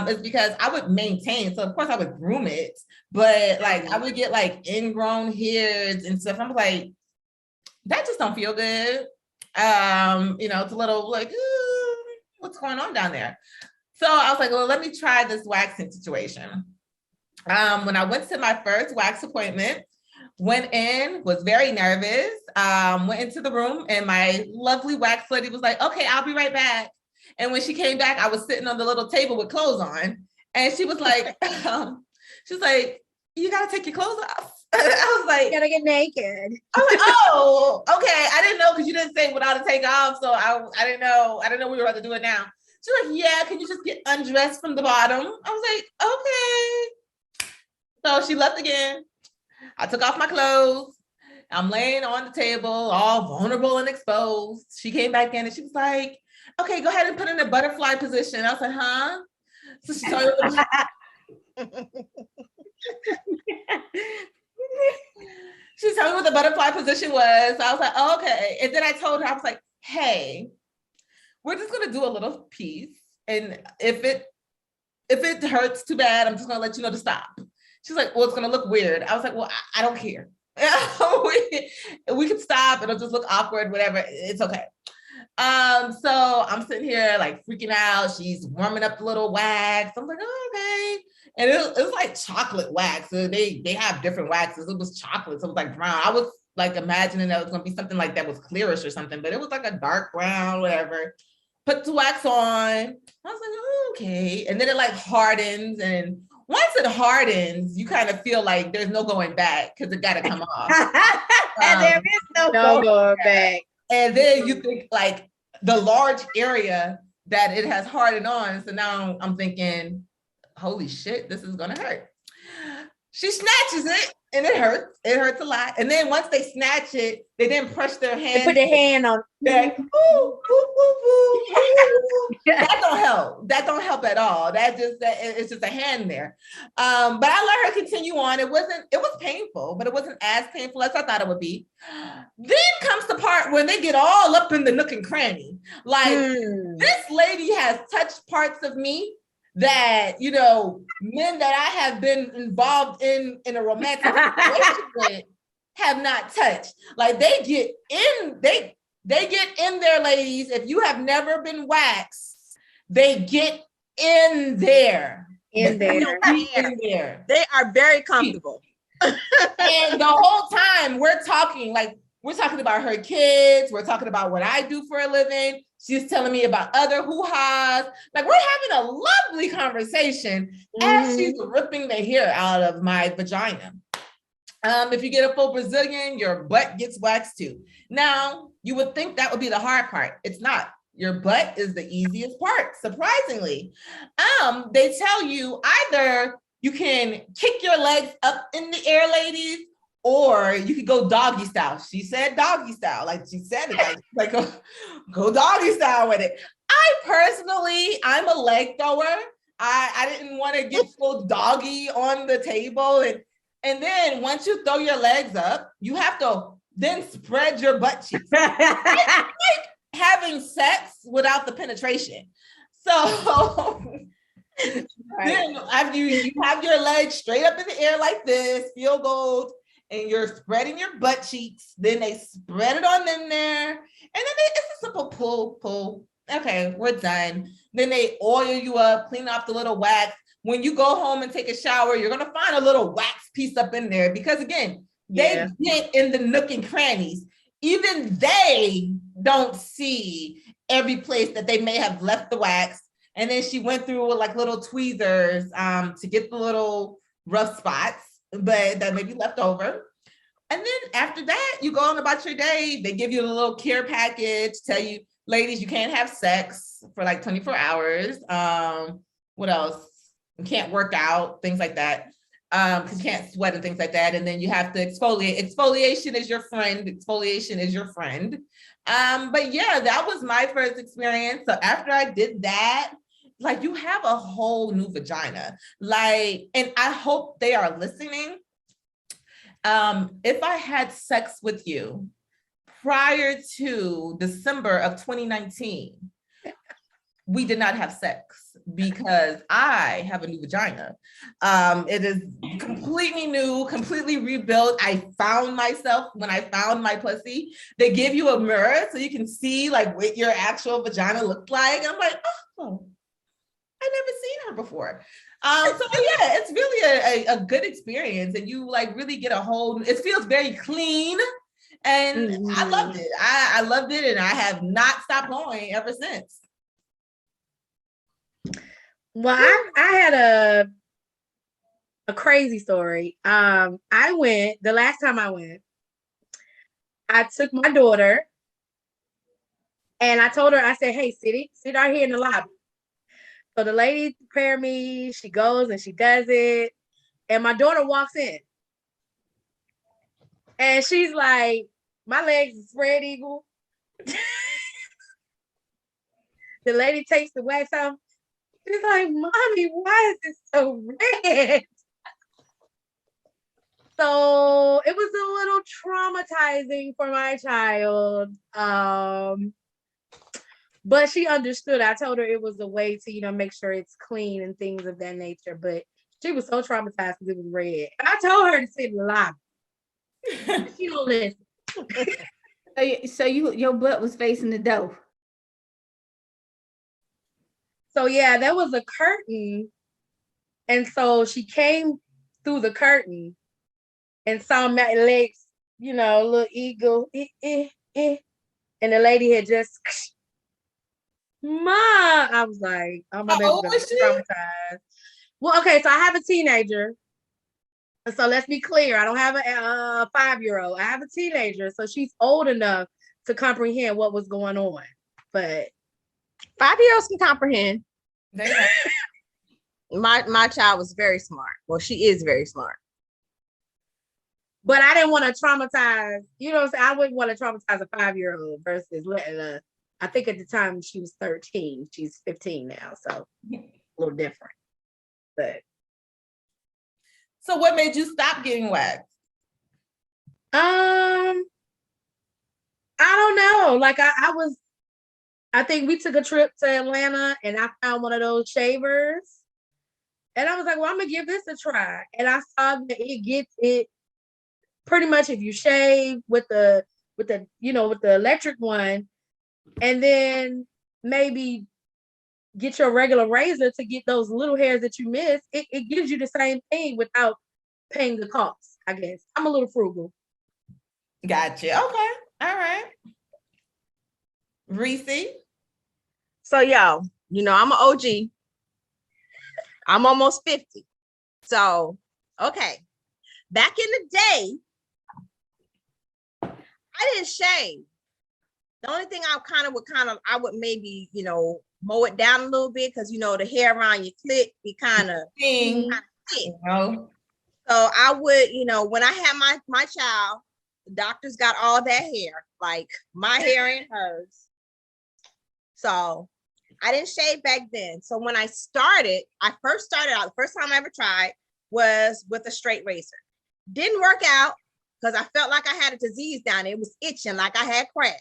is because I would maintain. So of course I would groom it, but like I would get like ingrown hairs and stuff. I'm like, that just don't feel good. It's a little like, what's going on down there? So I was like, well, let me try this waxing situation. When I went to my first wax appointment, went in, was very nervous, went into the room, and my lovely wax lady was like, okay, I'll be right back. And when she came back, I was sitting on the little table with clothes on. And she was like, you gotta take your clothes off. I was like, You gotta get naked. I was like, oh, okay. I didn't know because you didn't say what I to take off. So I didn't know. I didn't know we were about to do it now. She's like, yeah, can you just get undressed from the bottom? I was like, okay. So she left again. I took off my clothes. I'm laying on the table, all vulnerable and exposed. She came back in and she was like, okay, go ahead and put in a butterfly position. I was like, huh? So she told me she told me what the butterfly position was. So I was like, oh, okay. And then I told her, I was like, hey, we're just gonna do a little piece. And if it hurts too bad, I'm just gonna let you know to stop. She's like, well, it's gonna look weird. I was like, well, I don't care. we can stop. It'll just look awkward, whatever. It's okay. So I'm sitting here like freaking out. She's warming up the little wax. I'm like, oh, okay. And it was like chocolate wax. So they have different waxes. It was chocolate. So it was like brown. I was like imagining that it was gonna be something like that was clearish or something, but it was like a dark brown, whatever. Put the wax on. I was like, oh, okay. And then it like hardens, and once it hardens, you kind of feel like there's no going back because it got to come off. And there is no going back. And then you think like the large area that it has hardened on. So now I'm thinking, holy shit, this is gonna hurt. She snatches it and it hurts. It hurts a lot. And then once they snatch it, they then push their hand. They put their hand on. Like, ooh, ooh, ooh, ooh, ooh. That don't help. That don't help at all. It's just a hand there. But I let her continue on. It was painful, but it wasn't as painful as I thought it would be. Then comes the part when they get all up in the nook and cranny. Like this lady has touched parts of me that, men that I have been involved in a romantic relationship with have not touched. Like they get in there, ladies. If you have never been waxed, they get in there. In there. They are very comfortable. And the whole time we're talking about her kids. We're talking about what I do for a living. She's telling me about other hoo-has. Like we're having a lovely conversation as she's ripping the hair out of my vagina. If you get a full Brazilian, your butt gets waxed too. Now, you would think that would be the hard part. It's not. Your butt is the easiest part, surprisingly. They tell you either you can kick your legs up in the air, ladies, or you could go doggy style. She said doggy style, like she said it, like go doggy style with it. I'm a leg thrower. I didn't want to get so doggy on the table. And then once you throw your legs up, you have to then spread your butt cheeks. Like having sex without the penetration. So then after you have your legs straight up in the air like this, feel gold, and you're spreading your butt cheeks. Then they spread it on them there. And then it's a simple pull. Okay, we're done. Then they oil you up, clean off the little wax. When you go home and take a shower, you're going to find a little wax piece up in there because, again, they get in the nook and crannies. Even they don't see every place that they may have left the wax. And then she went through with like little tweezers to get the little rough spots, but that may be left over. And then after that, you go on about your day. They give you a little care package, tell you, ladies, you can't have sex for like 24 hours. What else? You can't work out, things like that. Because you can't sweat and things like that. And then you have to exfoliate. Exfoliation is your friend. But yeah, that was my first experience. So after I did that, like you have a whole new vagina. Like, and I hope they are listening. If I had sex with you prior to December of 2019, we did not have sex because I have a new vagina. It is completely new, completely rebuilt. I found myself when I found my pussy. They give you a mirror so you can see like what your actual vagina looked like. And I'm like, oh, I never seen her before. So yeah, it's really a good experience, and you like really get a whole. It feels very clean, and I loved it. I loved it, and I have not stopped going ever since. Well, I had a crazy story. I went the last time I went. I took my daughter, and I told her, I said, "Hey, sit out here in the lobby." So the lady prepared me. She goes and she does it, and my daughter walks in, and she's like, "My legs are spread eagle." The lady takes the wax off. She's like, "Mommy, why is it so red?" So it was a little traumatizing for my child. But she understood. I told her it was a way to, make sure it's clean and things of that nature. But she was so traumatized because it was red. And I told her to sit in the lobby. She don't listen. So your butt was facing the door. So yeah, there was a curtain. And so she came through the curtain and saw my legs, little eagle. And the lady had just, Ma, I was like, oh my How old baby's was she? traumatized. Well, okay, so I have a teenager. So let's be clear. I don't have a 5-year-old. I have a teenager. So she's old enough to comprehend what was going on. But 5-year-olds can comprehend. My child was very smart. Well, she is very smart. But I didn't want to traumatize, what I'm saying? I wouldn't want to traumatize a 5-year-old versus letting a, I think at the time she was 13. She's 15 now. So a little different. But so what made you stop getting waxed? I don't know. Like I think we took a trip to Atlanta and I found one of those shavers. And I was like, well, I'm gonna give this a try. And I saw that it gets it pretty much if you shave with the electric one, and then maybe get your regular razor to get those little hairs that you miss, it gives you the same thing without paying the cost, I guess. I'm a little frugal. Gotcha. Okay. All right. Reese. So yo, I'm an OG. I'm almost 50. So, okay. Back in the day, I didn't shave. The only thing I would maybe, mow it down a little bit because, the hair around your clit be kind of thin. So I would, when I had my child, the doctors got all that hair, like my hair and hers. So I didn't shave back then. So when I first started out, the first time I ever tried was with a straight razor. Didn't work out because I felt like I had a disease down there. It was itching like I had crabs.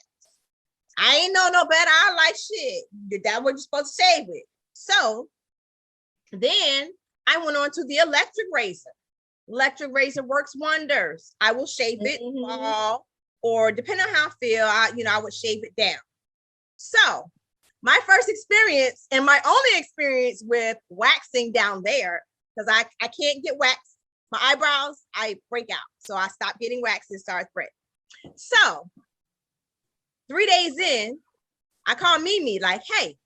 I ain't know no better. I like shit. That's what you're supposed to shave with. So then I went on to the electric razor. Electric razor works wonders. I will shave it all, or depending on how I feel, I would shave it down. So my first experience and my only experience with waxing down there, because I can't get waxed. My eyebrows, I break out. So I stopped getting waxed and started spreading. So 3 days in, I called Mimi like, hey,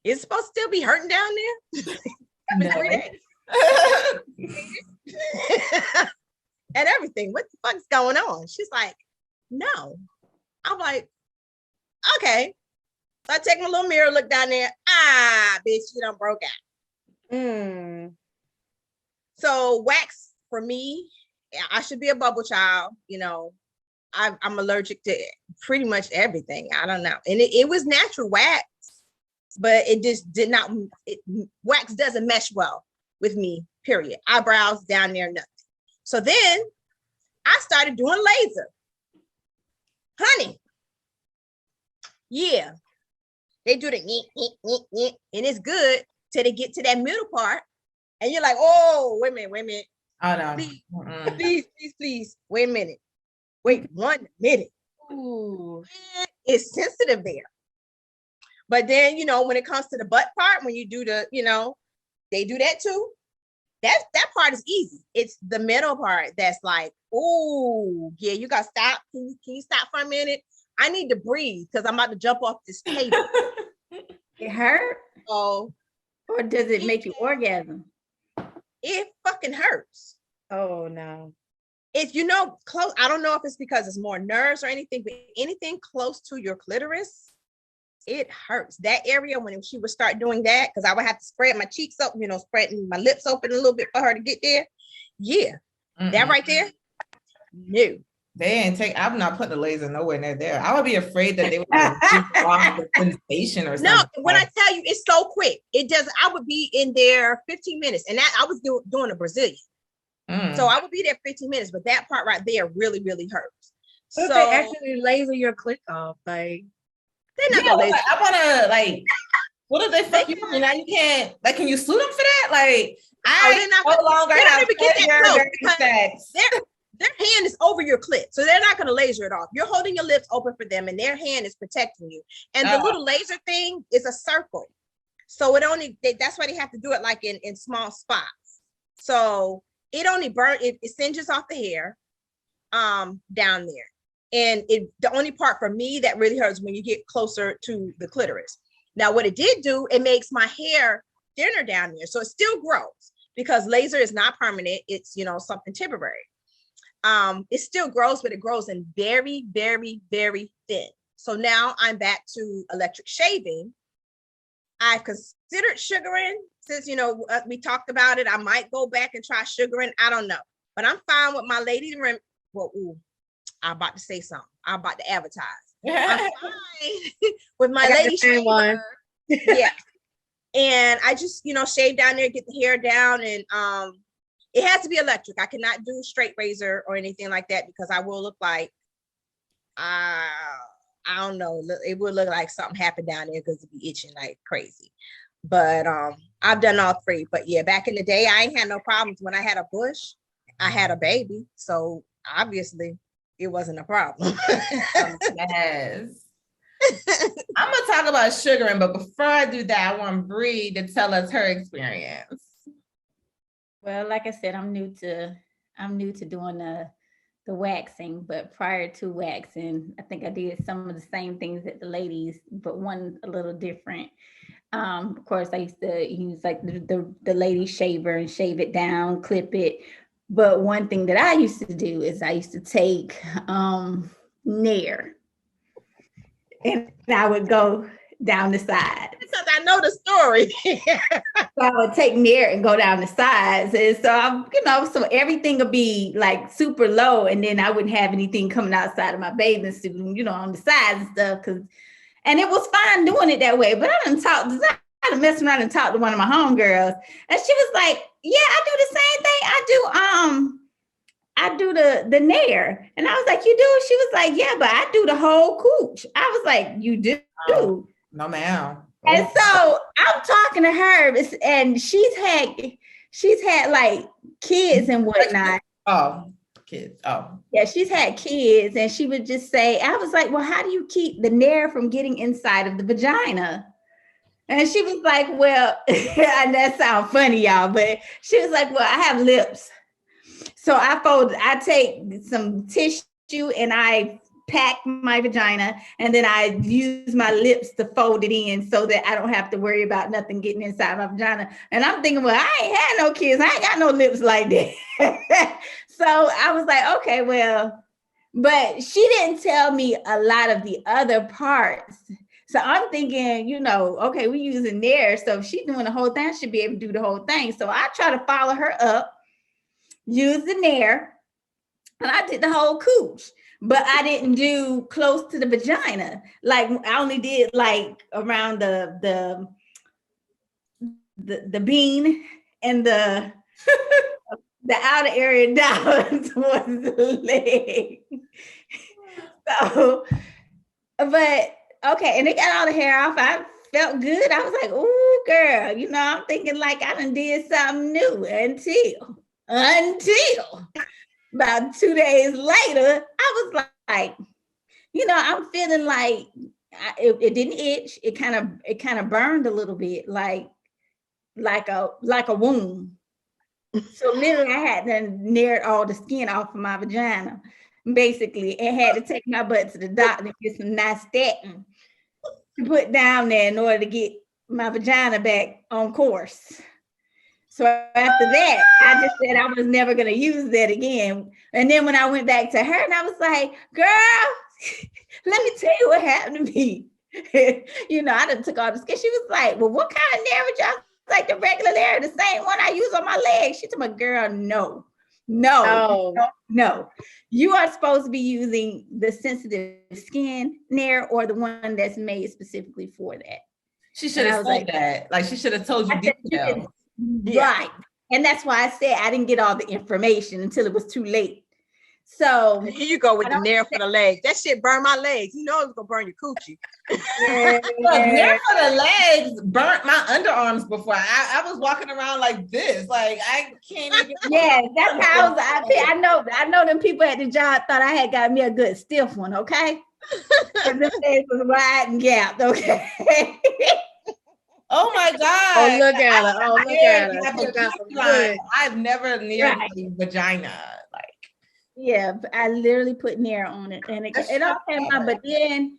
it's supposed to still be hurting down there? 3 days. And everything. What the fuck's going on? She's like, no. I'm like, okay. So I take my little mirror, look down there. Bitch, you done broke out. So wax for me, I should be a bubble child. I'm allergic to pretty much everything. I don't know. And it was natural wax. but it just did not, wax doesn't mesh well with me, period. Eyebrows down there, nothing. So then I started doing laser. Honey, yeah, they do the and it's good till they get to that middle part. And you're like, oh, wait a minute. Oh, no. Please. Wait a minute. Wait 1 minute. Ooh. It's sensitive there. But then, when it comes to the butt part, when you do the, they do that too. That part is easy. It's the middle part that's like, oh, yeah, you got to stop. Can you stop for a minute? I need to breathe because I'm about to jump off this table. It hurt? Oh. Or does it make you orgasm? It fucking hurts. Oh, no. If close, I don't know if it's because it's more nerves or anything, but anything close to your clitoris, it hurts. That area, when she would start doing that, because I would have to spread my cheeks up, spreading my lips open a little bit for her to get there. Yeah. That right there, no. I'm not putting the laser nowhere near there. I would be afraid that they would off the sensation or something. No, when I tell you it's so quick, it does. I would be in there 15 minutes, and that I was doing a Brazilian. So I would be there 15 minutes, but that part right there really, really hurts. So they actually laser your clit off, like they're not gonna laser. I wanna what if they fuck you up and now you can't? Can you sue them for that? They're not even get that close. Their hand is over your clit, so they're not going to laser it off. You're holding your lips open for them, and their hand is protecting you. And the little laser thing is a circle, so that's why they have to do it in small spots. So it only it singes off the hair, down there, and the only part for me that really hurts when you get closer to the clitoris. Now, what it did do, it makes my hair thinner down there, so it still grows because laser is not permanent. It's something temporary. It still grows, but it grows in very, very, very thin. So now I'm back to electric shaving. I've considered sugaring since, we talked about it. I might go back and try sugaring. I don't know, but I'm fine with my lady. I'm about to say something. I'm about to advertise. I'm fine with my lady shaver. Yeah. And I just, shave down there, get the hair down, and, it has to be electric. I cannot do straight razor or anything like that because I will look like, I don't know. It would look like something happened down there because it'd be itching like crazy. But I've done all three. But yeah, back in the day, I ain't had no problems. When I had a bush, I had a baby. So obviously it wasn't a problem. Yes. I'm going to talk about sugaring, but before I do that, I want Bree to tell us her experience. Well, like I said, I'm new to doing the waxing, but prior to waxing, I think I did some of the same things that the ladies, but one a little different. Of course, I used to use the lady shaver and shave it down, clip it. But one thing that I used to do is I used to take Nair, and I would go down the side. Because I know the story. So I would take Nair and go down the sides. And so so everything would be like super low, and then I wouldn't have anything coming outside of my bathing suit, on the sides and stuff. And it was fine doing it that way. But I done messed around and talked to one of my homegirls, and she was like, yeah, I do the same thing. I do the Nair. And I was like, you do? She was like, yeah, but I do the whole cooch. I was like, you do? No, ma'am. And so I'm talking to her, and she's had like kids and whatnot. Oh, kids. Oh, yeah, she's had kids, and she would just say, I was like, well, how do you keep the Nair from getting inside of the vagina? And she was like, well, and that sounds funny, y'all, but she was like, well, I have lips. So I take some tissue and I pack my vagina, and then I use my lips to fold it in so that I don't have to worry about nothing getting inside my vagina. And I'm thinking, well, I ain't had no kids. I ain't got no lips like that. So I was like, okay, well, but she didn't tell me a lot of the other parts. So I'm thinking, okay, we're using Nair. So if she's doing the whole thing, I should be able to do the whole thing. So I try to follow her up, use the Nair, and I did the whole cooch, but I didn't do close to the vagina. Like I only did like around the bean and the outer area down towards the leg. So, but okay, and they got all the hair off. I felt good. I was like, "Ooh, girl," I'm thinking like I done did something new until about 2 days later, I was like, I'm feeling like it didn't itch. It kind of burned a little bit, like a wound. So literally, I had to near all the skin off of my vagina, basically, and had to take my butt to the doctor and get some nystatin to put down there in order to get my vagina back on course. So after that, I just said I was never going to use that again. And then when I went back to her and I was like, girl, let me tell you what happened to me. I done took all the skin. She was like, well, what kind of nair would y'all like? The regular nair, the same one I use on my legs? She told me, girl, no. You are supposed to be using the sensitive skin nair or the one that's made specifically for that. She should have said that. Like she should have told you details. Right. And that's why I said I didn't get all the information until it was too late. So here you go with the nair for the legs. That shit burned my legs. You know it's gonna burn your coochie. Nair for the legs burnt my underarms before. I was walking around like this. Like I can't even. Yeah, that's how I know them people at the job thought I had got me a good stiff one, okay? Because this legs was wide and gapped, okay? Oh my God. Oh, look at her. Oh, look at her. I've never near the vagina. Like, yeah, I literally put nair on it and it all came out. But then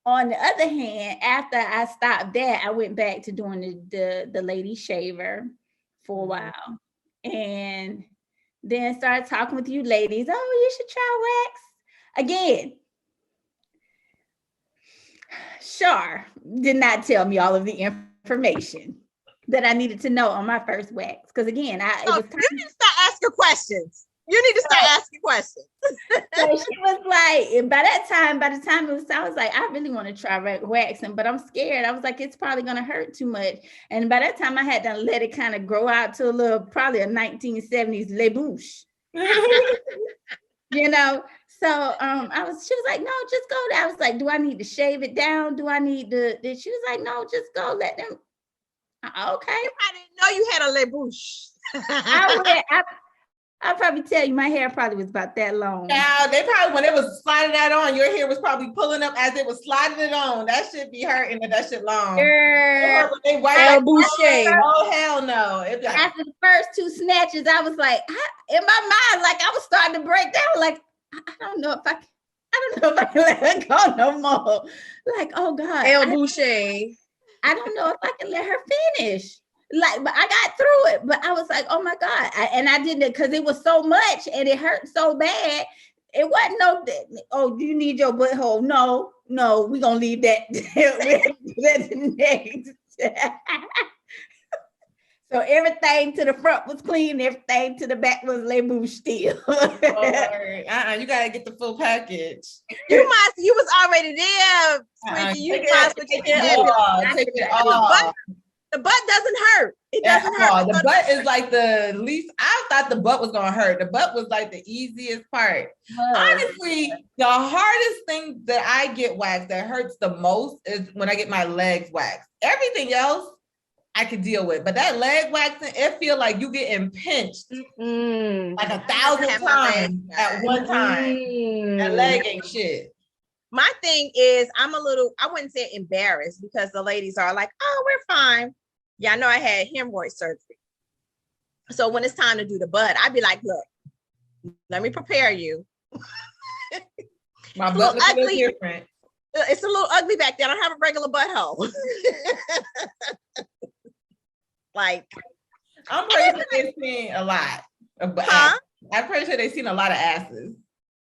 on the other hand, after I stopped that, I went back to doing the lady shaver for a while. And then started talking with you ladies. Oh, you should try wax again. Char did not tell me all of the information that I needed to know on my first wax. Because again, you need to start asking questions. You need to start asking questions. So she was like, by the time it was, I was like, I really want to try waxing, but I'm scared. I was like, it's probably going to hurt too much. And by that time I had to let it kind of grow out to probably a 1970s Le Bouche. So she was like, no, just go there. I was like, do I need to shave it down? Do I need to? She was like, no, just go, let them. Okay. I didn't know you had a Le Bouche. I'll probably tell you my hair probably was about that long. Yeah, they probably, when it was sliding that on, your hair was probably pulling up as it was sliding it on. That should be hurting if that shit long. Girl, oh, hell no. After the first two snatches, I was like, in my mind, like I was starting to break down. Like, I don't know if I can let her go no more. Like, oh God. Bushy. I don't know if I can let her finish. Like, but I got through it. But I was like, oh my God. And I did it because it was so much and it hurt so bad. It wasn't do you need your butthole? No, we're gonna leave that. That's next. So everything to the front was clean, everything to the back was Le Bouche still. You gotta get the full package. You was already there. You might take it off. The butt doesn't hurt. It doesn't hurt. The butt is like the least. I thought the butt was gonna hurt. The butt was like the easiest part. Honestly, the hardest thing that I get waxed that hurts the most is when I get my legs waxed. Everything else I could deal with, but that leg waxing, it feel like you getting pinched like 1,000 times at one time. That leg ain't shit. My thing is, I wouldn't say embarrassed because the ladies are like, oh, we're fine. Yeah, I know I had hemorrhoid surgery. So when it's time to do the butt, I'd be like, look, let me prepare you. My butt looks a little different. It's a little ugly back there. I don't have a regular butthole. Like, I'm pretty sure they've seen a lot of I'm pretty sure they've seen a lot of asses.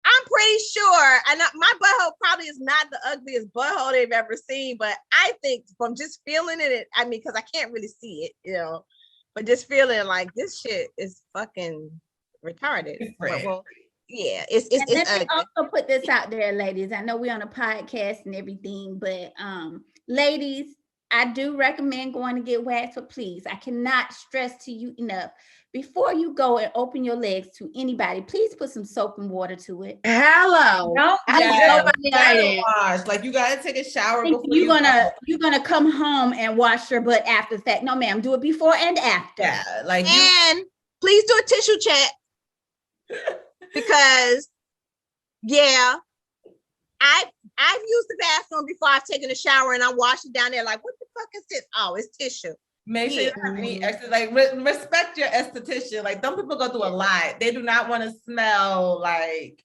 I'm pretty sure, and my butthole probably is not the ugliest butthole they've ever seen, but I think from just feeling it, I mean, because I can't really see it, but just feeling like this shit is fucking retarded. yeah, And it's let me ugly. also put this out there, ladies. I know we're on a podcast and everything, but ladies, I do recommend going to get waxed, but please, I cannot stress to you enough. Before you go and open your legs to anybody, please put some soap and water to it. Hello. Don't I just just go about to say that. wash. Like you gotta take a shower think before you go. you're gonna come home and wash your butt after the fact. No, ma'am, do it before and after. Yeah, like And please do a tissue check because yeah, I've used the bathroom before. I've taken a shower and I washed it down there. Like, what the fuck is this? Oh, it's tissue. make sure you don't have any extra. Like respect your esthetician. Like some people go through a lot. They do not want to smell like.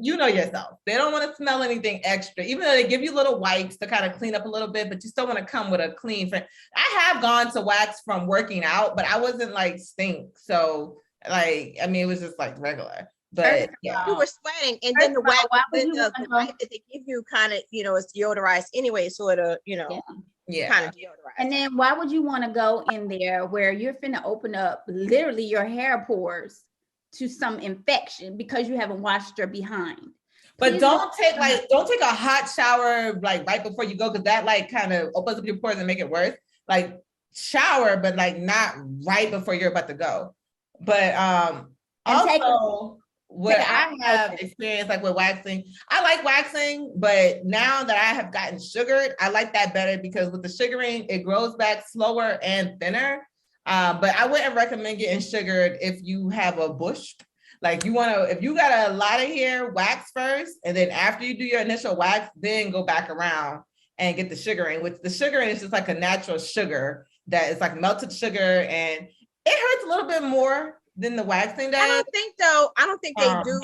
You know yourself. They don't want to smell anything extra, even though they give you little wipes to kind of clean up a little bit, but you still want to come with a clean friend. I have gone to wax from working out, but I wasn't like stink. So like, I mean, it was just like regular. But yeah. You were sweating, and then the wax, then the wipe that they give you kind of, is deodorized anyway, so it'll, kind of deodorize. And then why would you want to go in there where you're finna open up literally your hair pores to some infection because you haven't washed your behind? But don't take a hot shower like right before you go, because that like kind of opens up your pores and make it worse. Like shower, but like not right before you're about to go. But also what I have experienced like with waxing, I like waxing, but now that I have gotten sugared, I like that better because with the sugaring, it grows back slower and thinner. But I wouldn't recommend getting sugared if you have a bush. Like if you got a lot of hair, wax first, and then after you do your initial wax, then go back around and get the sugaring, which the sugaring is just like a natural sugar that is like melted sugar, and it hurts a little bit more than the waxing does. I don't think they do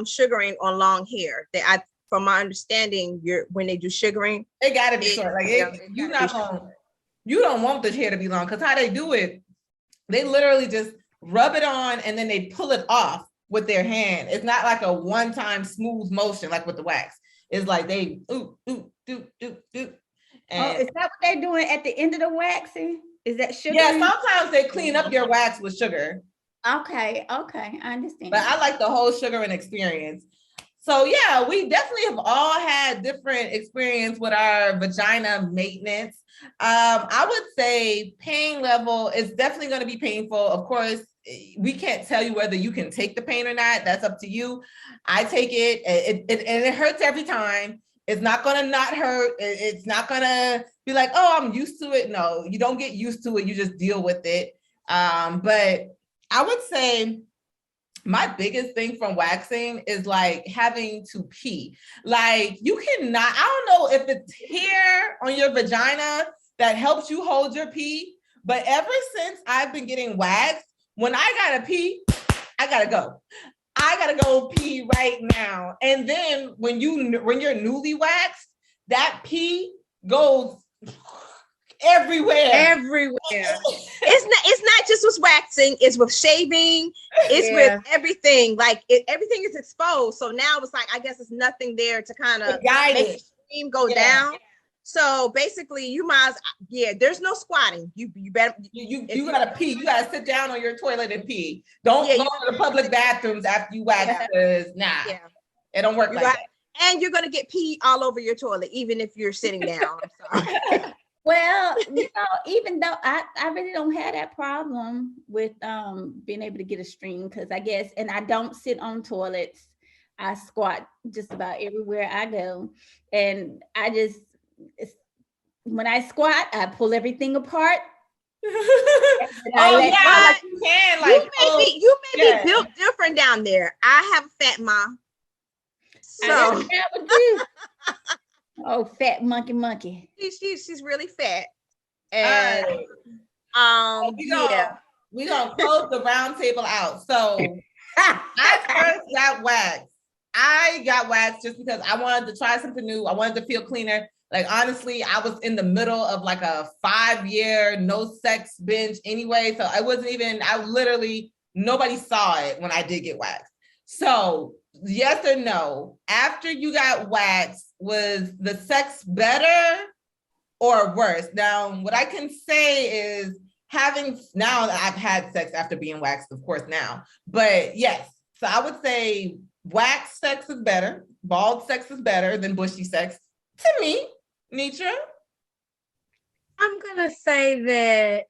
sugaring on long hair. From my understanding, when they do sugaring, it gotta be short. Like you don't want the hair to be long, because how they do it, they literally just rub it on and then they pull it off with their hand. It's not like a one-time smooth motion like with the wax. It's like they do. And is that what they're doing at the end of the waxing? Is that sugar? Yeah, sometimes they clean up your wax with sugar. Okay, I understand. But I like the whole sugaring experience. So yeah, we definitely have all had different experience with our vagina maintenance. I would say pain level is definitely going to be painful. Of course, we can't tell you whether you can take the pain or not. That's up to you. I take it, and it hurts every time. It's not going to not hurt. It's not going to be like, oh, I'm used to it. No, you don't get used to it. You just deal with it. But I would say my biggest thing from waxing is like having to pee. Like you cannot, I don't know if it's hair on your vagina that helps you hold your pee, but ever since I've been getting waxed, when I gotta pee, I gotta go. I gotta go pee right now. And then when you're newly waxed, that pee goes everywhere. It's not just with waxing, it's with shaving, it's with everything. Like everything is exposed, so now it's like, I guess it's nothing there to kind of make the stream go down. So basically you might there's no squatting. You better you gotta pee. You gotta sit down on your toilet and pee. Don't go to the public bathrooms after you wax, because it don't work like that. And you're gonna get pee all over your toilet even if you're sitting down. I'm sorry. Well, even though I really don't have that problem with being able to get a stream, because I guess, and I don't sit on toilets. I squat just about everywhere I go. And when I squat, I pull everything apart. You may be built different down there. I have a fat mom. So oh, fat monkey. She's really fat. And we're gonna close the round table out. So I first got waxed. I got waxed just because I wanted to try something new. I wanted to feel cleaner. Like honestly, I was in the middle of like a 5-year no sex binge anyway. So nobody saw it when I did get waxed. So yes or no, after you got waxed, was the sex better or worse? Now, what I can say is now that I've had sex after being waxed, of course now, but yes, So I would say wax sex is better, bald sex is better than bushy sex to me. Nitra? I'm gonna say that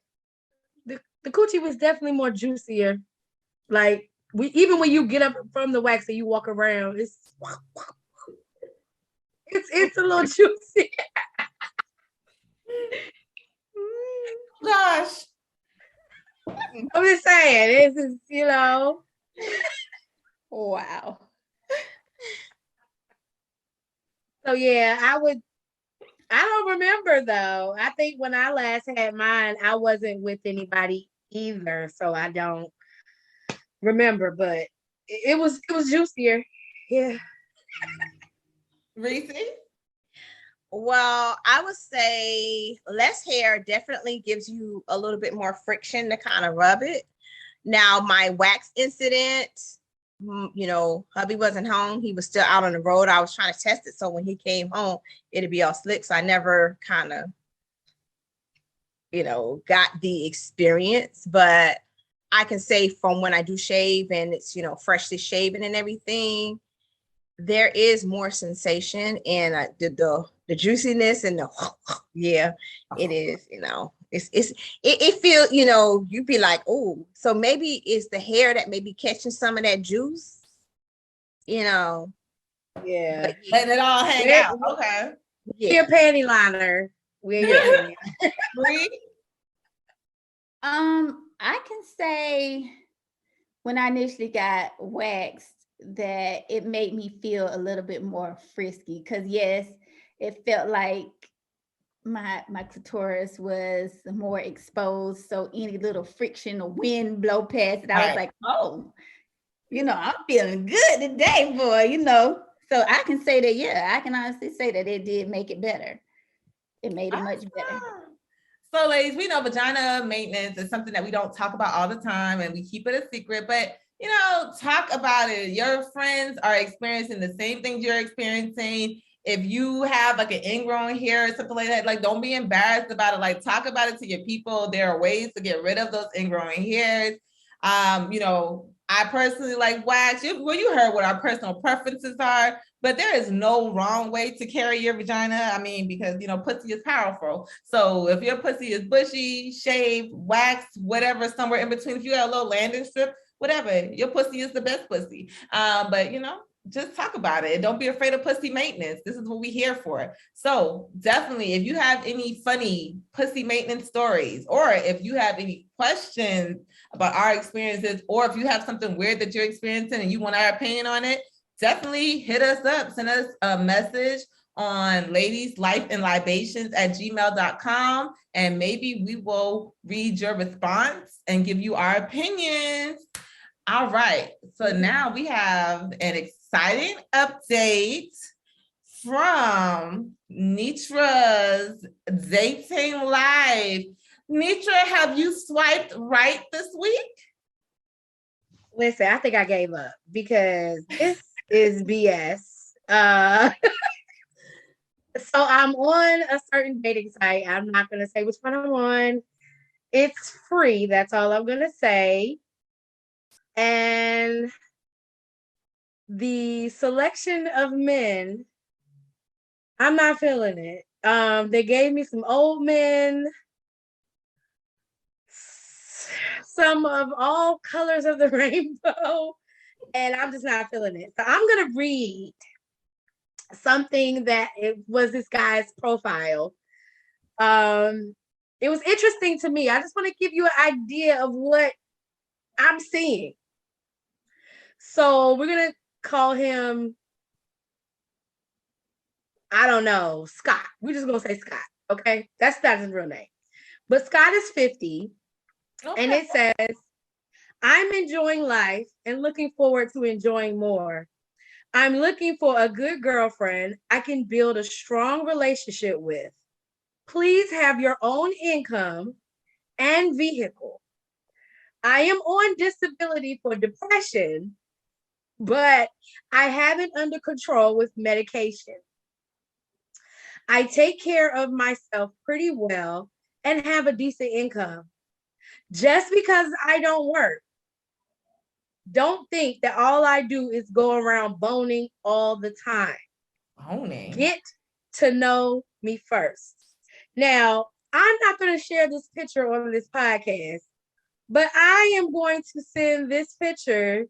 the coochie was definitely more juicier. Like even when you get up from the wax and you walk around, it's a little juicy. Gosh. I'm just saying, this is, Wow. So yeah, I don't remember though. I think when I last had mine, I wasn't with anybody either. So I don't remember, but it was juicier. Yeah. Reese? Well, I would say less hair definitely gives you a little bit more friction to kind of rub it. Now, my wax incident, hubby wasn't home. He was still out on the road. I was trying to test it. So when he came home, it'd be all slick. So I never kind of, got the experience. But I can say from when I do shave and it's, freshly shaven and everything, there is more sensation and the juiciness and the yeah, it is, it feels, you'd be like, oh, so maybe it's the hair that may be catching some of that juice, Yeah. Letting it all hang out. Okay. Yeah. Your panty liner. Yeah. I can say when I initially got waxed that it made me feel a little bit more frisky because yes, it felt like my clitoris was more exposed. So any little friction or wind blow past it, I was like, oh, I'm feeling good today, boy, So I can say that, yeah, I can honestly say that it did make it better. It made it much better. So ladies, we know vagina maintenance is something that we don't talk about all the time and we keep it a secret, but talk about it. Your friends are experiencing the same things you're experiencing. If you have like an ingrown hair or something like that, like don't be embarrassed about it. Like talk about it to your people. There are ways to get rid of those ingrowing hairs. I personally like wax. You heard what our personal preferences are, but there is no wrong way to carry your vagina. I mean, because pussy is powerful. So if your pussy is bushy, shaved, waxed, whatever, somewhere in between, if you got a little landing strip, whatever, your pussy is the best pussy. But just talk about it. Don't be afraid of pussy maintenance. This is what we're here for. So definitely, if you have any funny pussy maintenance stories, or if you have any questions about our experiences, or if you have something weird that you're experiencing and you want our opinion on it, definitely hit us up. Send us a message on ladieslifeandlibations@gmail.com, and maybe we will read your response and give you our opinions. All right. So now we have an exciting update from Nitra's dating life. Nitra, have you swiped right this week? Listen, I think I gave up because this is BS. So I'm on a certain dating site. I'm not going to say which one I'm on. It's free. That's all I'm going to say. And the selection of men, I'm not feeling it. They gave me some old men, some of all colors of the rainbow, and I'm just not feeling it. So I'm going to read something that it was this guy's profile. It was interesting to me. I just want to give you an idea of what I'm seeing. So we're going to call him, I don't know, Scott. We're just going to say Scott. Okay. That's not his real name. But Scott is 50. Okay. And it says, I'm enjoying life and looking forward to enjoying more. I'm looking for a good girlfriend I can build a strong relationship with. Please have your own income and vehicle. I am on disability for depression, but I have it under control with medication. I take care of myself pretty well and have a decent income. Just because I don't work don't think that all I do is go around boning all the time. Boning. Get to know me first. Now, I'm not going to share this picture on this podcast, but I am going to send this picture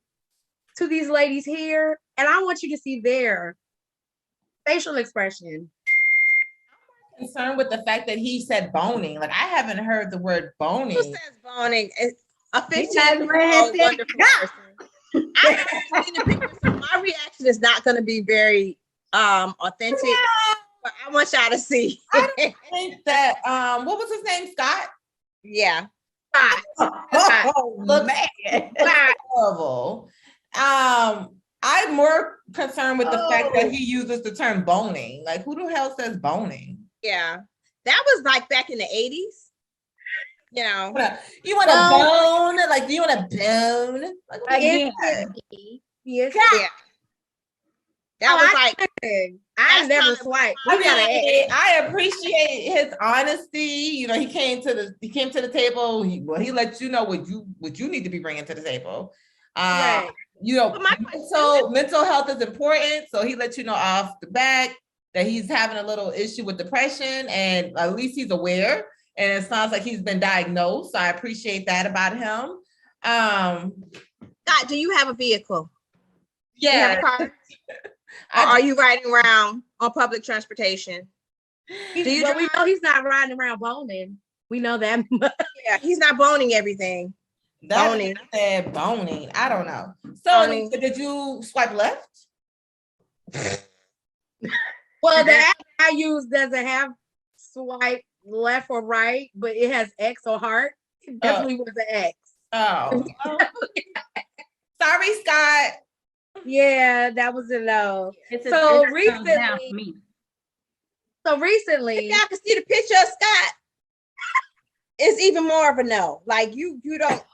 to these ladies here, and I want you to see their facial expression. Concerned with the fact that he said boning. Like, I haven't heard the word boning. Who says boning? A He 15-year-old wonderful person. I haven't seen the picture, so my reaction is not going to be very authentic. But I want y'all to see. I don't think that what was his name? Scott? Yeah. Oh, man. Horrible. I'm more concerned with the fact that he uses the term boning. Like, who the hell says boning? Yeah. That was like back in the 80s. You know. You want to bone? Like, do you want to bone? Like, Yes. Yeah. That was like I never swiped. I appreciate his honesty. You know, he came to the table. He let you know what you need to be bringing to the table. Right. You know, mental health is important. So he let you know off the bat that he's having a little issue with depression, and at least he's aware. And it sounds like he's been diagnosed. So I appreciate that about him. Scott, do you have a vehicle? Yeah. You have a car? Or are you riding around on public transportation? We know he's not riding around boning. We know that much. Yeah, he's not boning everything. Boning. Boning. I don't know. So Boning. did you swipe left? Well, the app I use doesn't have swipe left or right, but it has X or heart. It definitely was an X. Oh. Sorry, Scott. Yeah, that was a no. Recently, if y'all can see the picture of Scott, it's even more of a no. Like you don't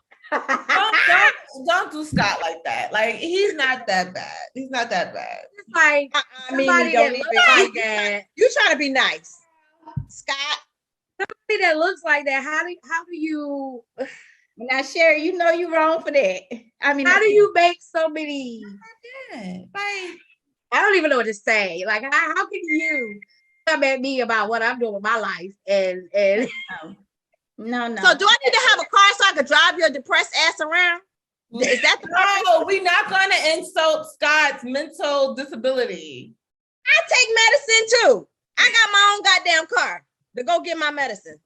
don't do Scott like that. Like, he's not that bad. He's not that bad. It's like somebody that looks like that. You trying to be nice, Scott? Somebody that looks like that. How do you? Now, Sherry, you know you're wrong for that. I mean, how do you make so many? Like, I don't even know what to say. Like, how can you come at me about what I'm doing with my life? And no. So, do I need to have a car so I can drive your depressed ass around? Is that the no? We're not going to insult Scott's mental disability. I take medicine too. I got my own goddamn car to go get my medicine.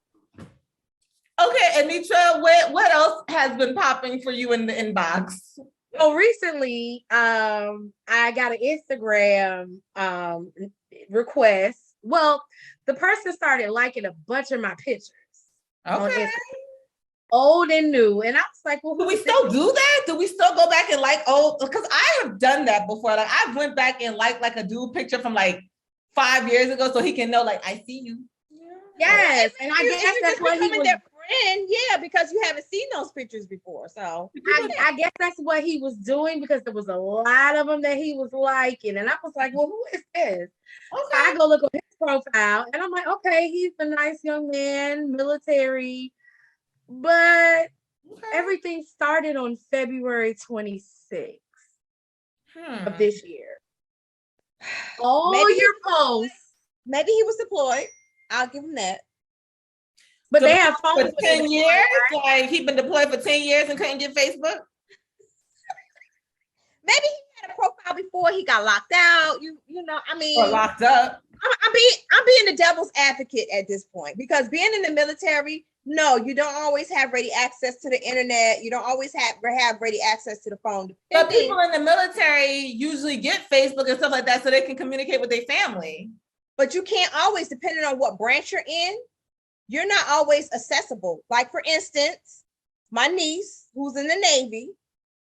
Okay, Anitra, what else has been popping for you in the inbox? So recently, I got an Instagram request. Well, the person started liking a bunch of my pictures. Okay. Old and new. And I was like, well, do we still do that? Do we still go back and like old? Because I have done that before. Like, I went back and liked like a dude picture from like 5 years ago so he can know, like, I see you. Yes. And I guess that's what he was. Friend, yeah, because you haven't seen those pictures before. So I guess that's what he was doing, because there was a lot of them that he was liking. And I was like, well, who is this? Okay. So I go look at his profile and I'm like, okay, he's a nice young man, military. But everything started on February 26th of this year. All your posts. Maybe he was deployed. I'll give him that. But they have phones for 10 years. Right? Like, he's been deployed for 10 years and couldn't get Facebook. Maybe he had a profile before he got locked out. You know, I mean, or locked up. I'm being the devil's advocate at this point, because being in the military, no, you don't always have ready access to the internet. You don't always have ready access to the phone. But people in the military usually get Facebook and stuff like that so they can communicate with their family. But you can't always, depending on what branch you're in. You're not always accessible. Like, for instance, my niece, who's in the Navy,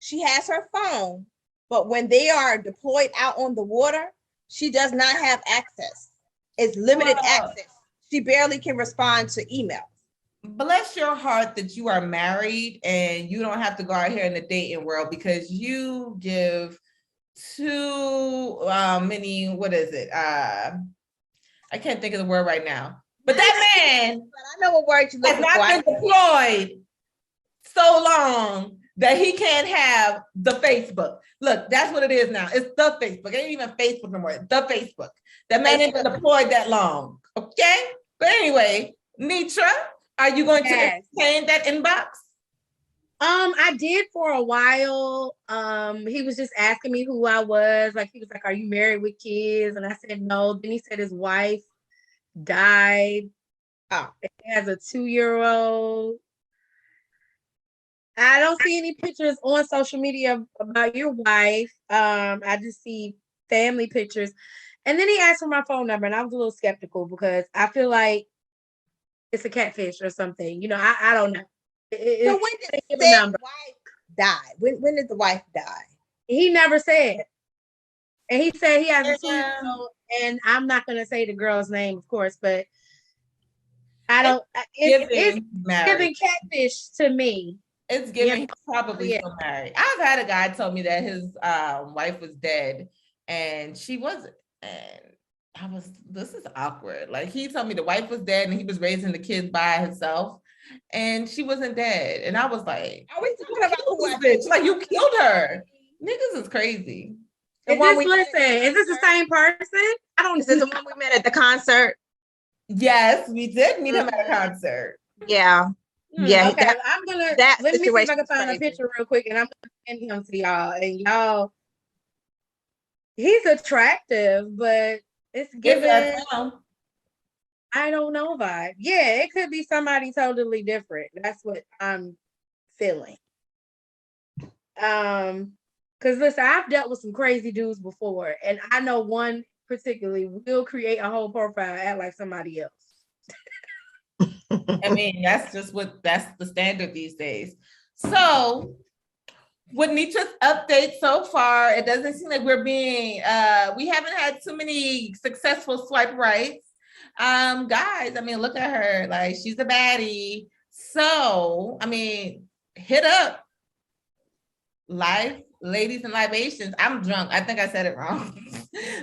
she has her phone, but when they are deployed out on the water, she does not have access. It's limited access. She barely can respond to emails. Bless your heart that you are married and you don't have to go out here in the dating world, because you give too many, what is it? I can't think of the word right now. But that man, but I know what word you has not been deployed so long that he can't have the Facebook. Look, that's what it is now. It's the Facebook. It ain't even Facebook no more. The Facebook. That man ain't been deployed that long. Okay? But anyway, Nitra, are you going to entertain that inbox? I did for a while. He was just asking me who I was. Like, he was like, "Are you married with kids?" And I said no. Then he said his wife died. Oh. He has a 2-year-old. I don't see any pictures on social media about your wife. I just see family pictures. And then he asked for my phone number, and I was a little skeptical because I feel like it's a catfish or something. You know, I don't know. So when did the wife die? When did the wife die? He never said. And he said he has a 2-year-old, and I'm not going to say the girl's name, of course, but I don't. It's giving catfish to me. It's giving he's probably still married. I've had a guy tell me that his wife was dead and she wasn't. And this is awkward. Like, he told me the wife was dead and he was raising the kids by himself and she wasn't dead. And I was like, are we talking about this bitch? Like, you killed her. Niggas is crazy. Is this the same person? I don't know. Is this the one we met at the concert? Yes, we did meet him at a concert. Yeah. Yeah. Okay, let me see if I can find a picture real quick, and I'm gonna send him to y'all. And y'all, he's attractive, but it's giving I don't know vibe. Yeah, it could be somebody totally different. That's what I'm feeling. Because listen, I've dealt with some crazy dudes before, and I know one particularly will create a whole profile, act like somebody else. I mean, that's the standard these days. So with Nitra's update so far, it doesn't seem like we're being, we haven't had too many successful swipe rights. Guys, I mean, look at her, like, she's a baddie. So, I mean, hit up Ladies and Libations. I'm drunk. I think I said it wrong.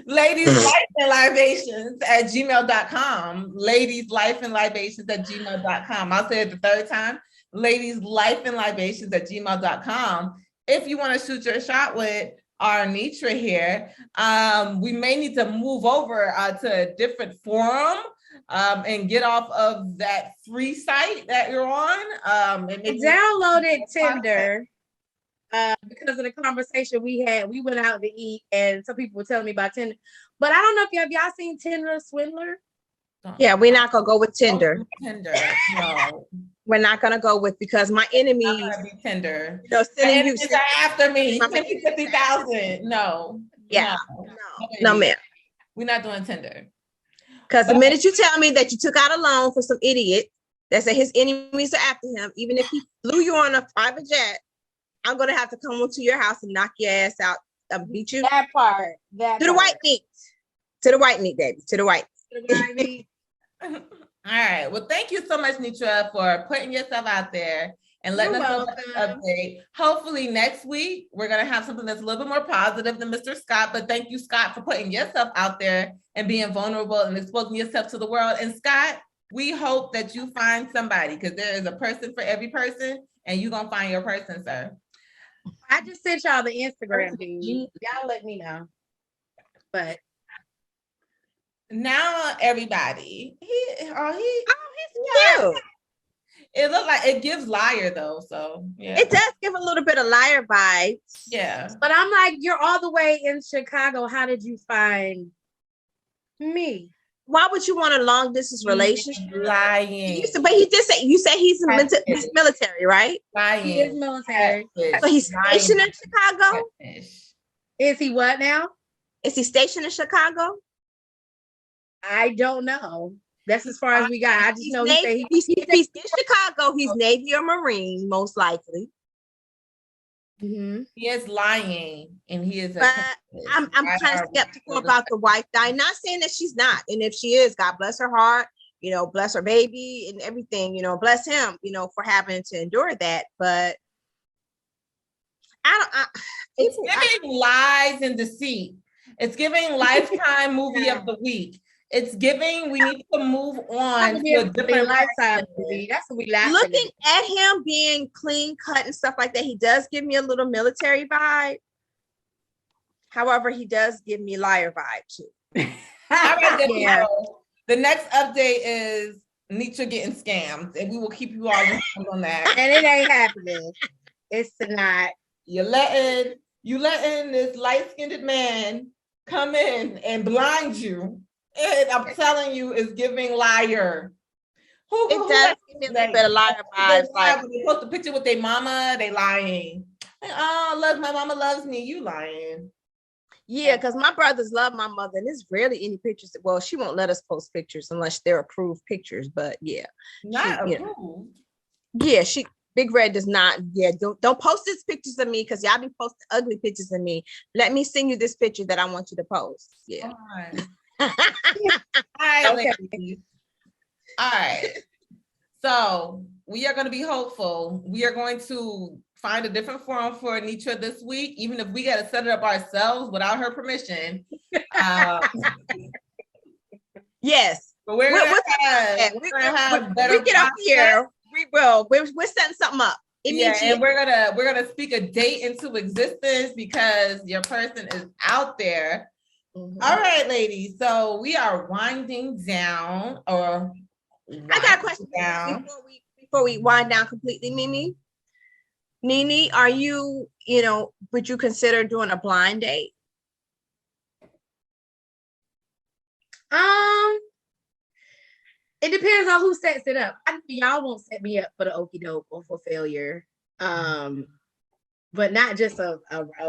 Ladies Life and Libations at gmail.com. Ladies Life and Libations at gmail.com. I'll say it the third time. Ladies Life and Libations at gmail.com. If you want to shoot your shot with our Nitra here, we may need to move over to a different forum and get off of that free site that you're on. And downloaded Tinder. Because of the conversation we had, we went out to eat, and some people were telling me about Tinder. But I don't know if y'all seen Tinder Swindler. Yeah, we're not gonna go with Tinder. Tinder, no. We're not gonna go with, because my enemies Tinder. You know, sending you after me. 50,000. No. Yeah. No, ma'am. We're not doing Tinder. Because the minute you tell me that you took out a loan for some idiot that said his enemies are after him, even if he flew you on a private jet, I'm gonna have to come to your house and knock your ass out. I'll beat you. That part. The white meat. To the white meat, baby. To the white meat. All right. Well, thank you so much, Nitra, for putting yourself out there and letting us know the update. Hopefully next week we're gonna have something that's a little bit more positive than Mr. Scott. But thank you, Scott, for putting yourself out there and being vulnerable and exposing yourself to the world. And Scott, we hope that you find somebody, because there is a person for every person, and you're gonna find your person, sir. I just sent y'all the Instagram, dude. Y'all let me know. But now everybody, he's cute. It looked like it gives liar though, so yeah. It does give a little bit of liar vibes. Yeah. But I'm like, you're all the way in Chicago. How did you find me? Why would you want a long distance relationship? Lying. But he did say, you say he's military, right? Lying. He is military. So he's stationed in Chicago? Is he what now? Is he stationed in Chicago? I don't know. That's as far as we got. I just know if he's in Chicago, he's Navy or Marine, most likely. Mm-hmm. He is lying, and he is. I'm kind of skeptical about the wife dying. Not saying that she's not, and if she is, God bless her heart. You know, bless her baby and everything. You know, bless him. You know, for having to endure that. But It's giving lies and deceit. It's giving Lifetime movie of the week. It's giving. We need to move That on would to a be a different lifetime person. movie. That's what we laughing Looking at him being clean cut and stuff like that, he does give me a little military vibe. However, he does give me liar vibe too. All right, then, Yeah. people. The next update is Nietzsche getting scammed, and we will keep you all informed on that. And it ain't happening. It's not. You letting this light-skinned man come in and blind you, and I'm telling you, it's giving liar. It does give me a little bit of liar vibes. Like, They post a picture with their mama, they lying. Like, oh, look, my mama loves me. You lying. yeah, because my brothers love my mother, and there's rarely any pictures. Well, she won't let us post pictures unless they're approved pictures. But yeah, Not she, approved. yeah, she Big Red does not. Yeah, don't post these pictures of me because y'all be posting ugly pictures of me. Let me send you this picture that I want you to post. Yeah. All right, Okay. ladies. All right. So we are going to be hopeful. We are going to find a different forum for Anitra this week, even if we got to set it up ourselves without her permission. Yes. But we're going to have, we get up here. We will. We're setting something up. Yeah, and we're gonna speak a date into existence because your person is out there. Mhm. All right, ladies. So we are winding down, or I got a question before we wind down completely, Mimi. Nene, are you, would you consider doing a blind date? It depends on who sets it up. I know y'all won't set me up for the okie doke or for failure. But not just a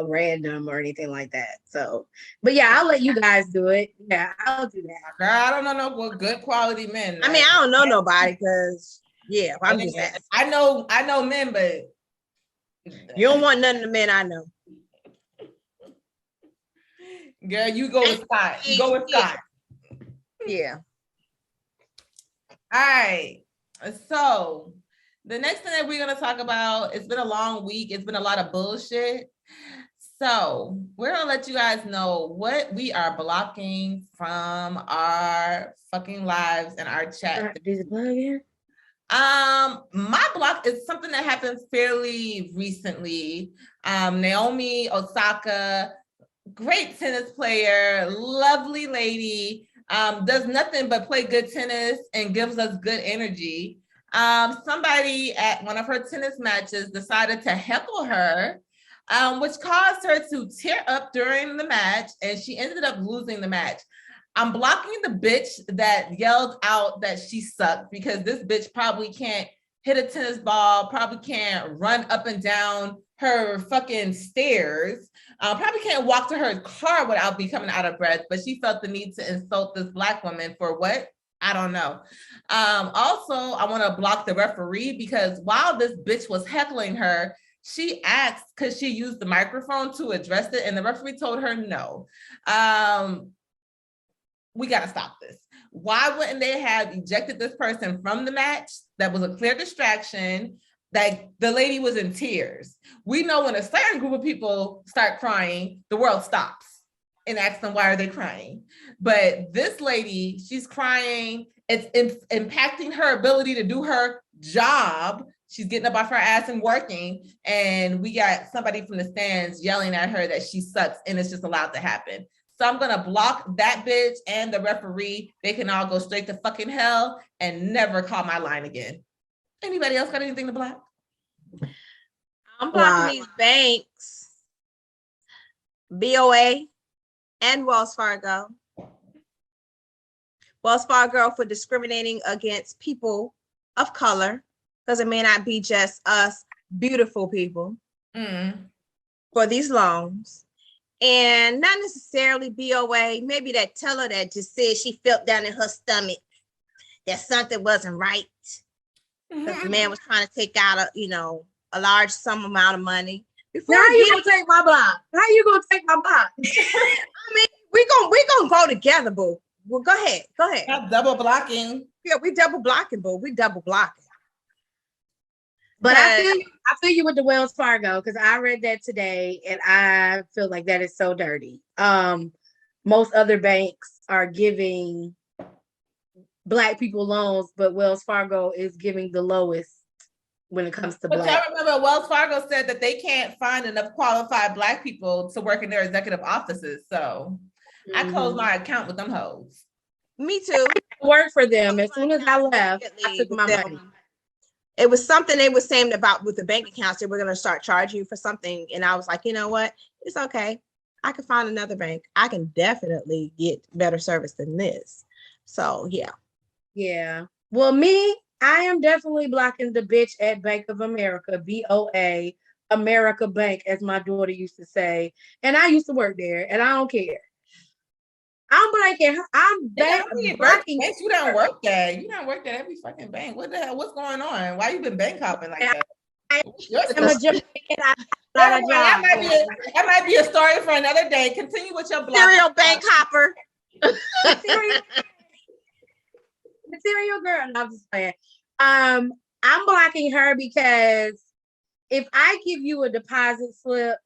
random or anything like that. So, but yeah, I'll let you guys do it. Yeah, I'll do that. Girl, I don't know no good quality men. I mean, I don't know nobody because I'm just asking. I know men, but you don't want none of the men I know. Girl, you go with Scott. You go with Scott. Yeah. All right. So the next thing that we're going to talk about, it's been a long week. It's been a lot of bullshit. So we're going to let you guys know what we are blocking from our fucking lives and our chat. My block is something that happened fairly recently. Naomi Osaka, great tennis player, lovely lady, does nothing but play good tennis and gives us good energy. Somebody at one of her tennis matches decided to heckle her, which caused her to tear up during the match, and she ended up losing the match. I'm blocking the bitch that yelled out that she sucked because this bitch probably can't hit a tennis ball, probably can't run up and down her fucking stairs, probably can't walk to her car without becoming out of breath, but she felt the need to insult this Black woman for what? I don't know. Also, I want to block the referee because while this bitch was heckling her, she asked, because she used the microphone to address it, and the referee told her no. We got to stop this. Why wouldn't they have ejected this person from the match? That was a clear distraction. That the lady was in tears. We know when a certain group of people start crying, the world stops and asks them, why are they crying? But this lady, she's crying. It's impacting her ability to do her job. She's getting up off her ass and working. And we got somebody from the stands yelling at her that she sucks, and it's just allowed to happen. So I'm going to block that bitch and the referee. They can all go straight to fucking hell and never call my line again. Anybody else got anything to block? I'm blocking these banks, BOA, and Wells Fargo. Wells Fargo for discriminating against people of color, because it may not be just us beautiful people for these loans. And not necessarily BOA, maybe that teller that just said she felt down in her stomach that something wasn't right. Because the man was trying to take out a large sum amount of money. Now how you gonna take my block? How you gonna take my block? I mean, we gonna go together, boo. Well, go ahead. Not double blocking. Yeah, we double blocking, boo. We double blocking. But I feel you with the Wells Fargo, because I read that today and I feel like that is so dirty. Most other banks are giving Black people loans, but Wells Fargo is giving the lowest when it comes to But Black. y'all remember Wells Fargo said that they can't find enough qualified Black people to work in their executive offices. So I closed my account with them hoes. Me too. Work for them. As soon as I left, I took my money. It was something they were saying about with the bank accounts that we're going to start charging you for something. And I was like, you know what? It's okay. I can find another bank. I can definitely get better service than this. So, yeah. Yeah. Well, me, I am definitely blocking the bitch at Bank of America, BOA, America Bank, as my daughter used to say. And I used to work there, and I don't care. I'm blocking. Blocking. Banks, you don't work there. You don't work at every fucking bank. What the hell? What's going on? Why you been bank hopping like that? I'm a Jamaican. That might be a story for another day. Continue with your blog. Serial bank hopper. Material girl. No, I'm just playing. I'm blocking her because if I give you a deposit slip,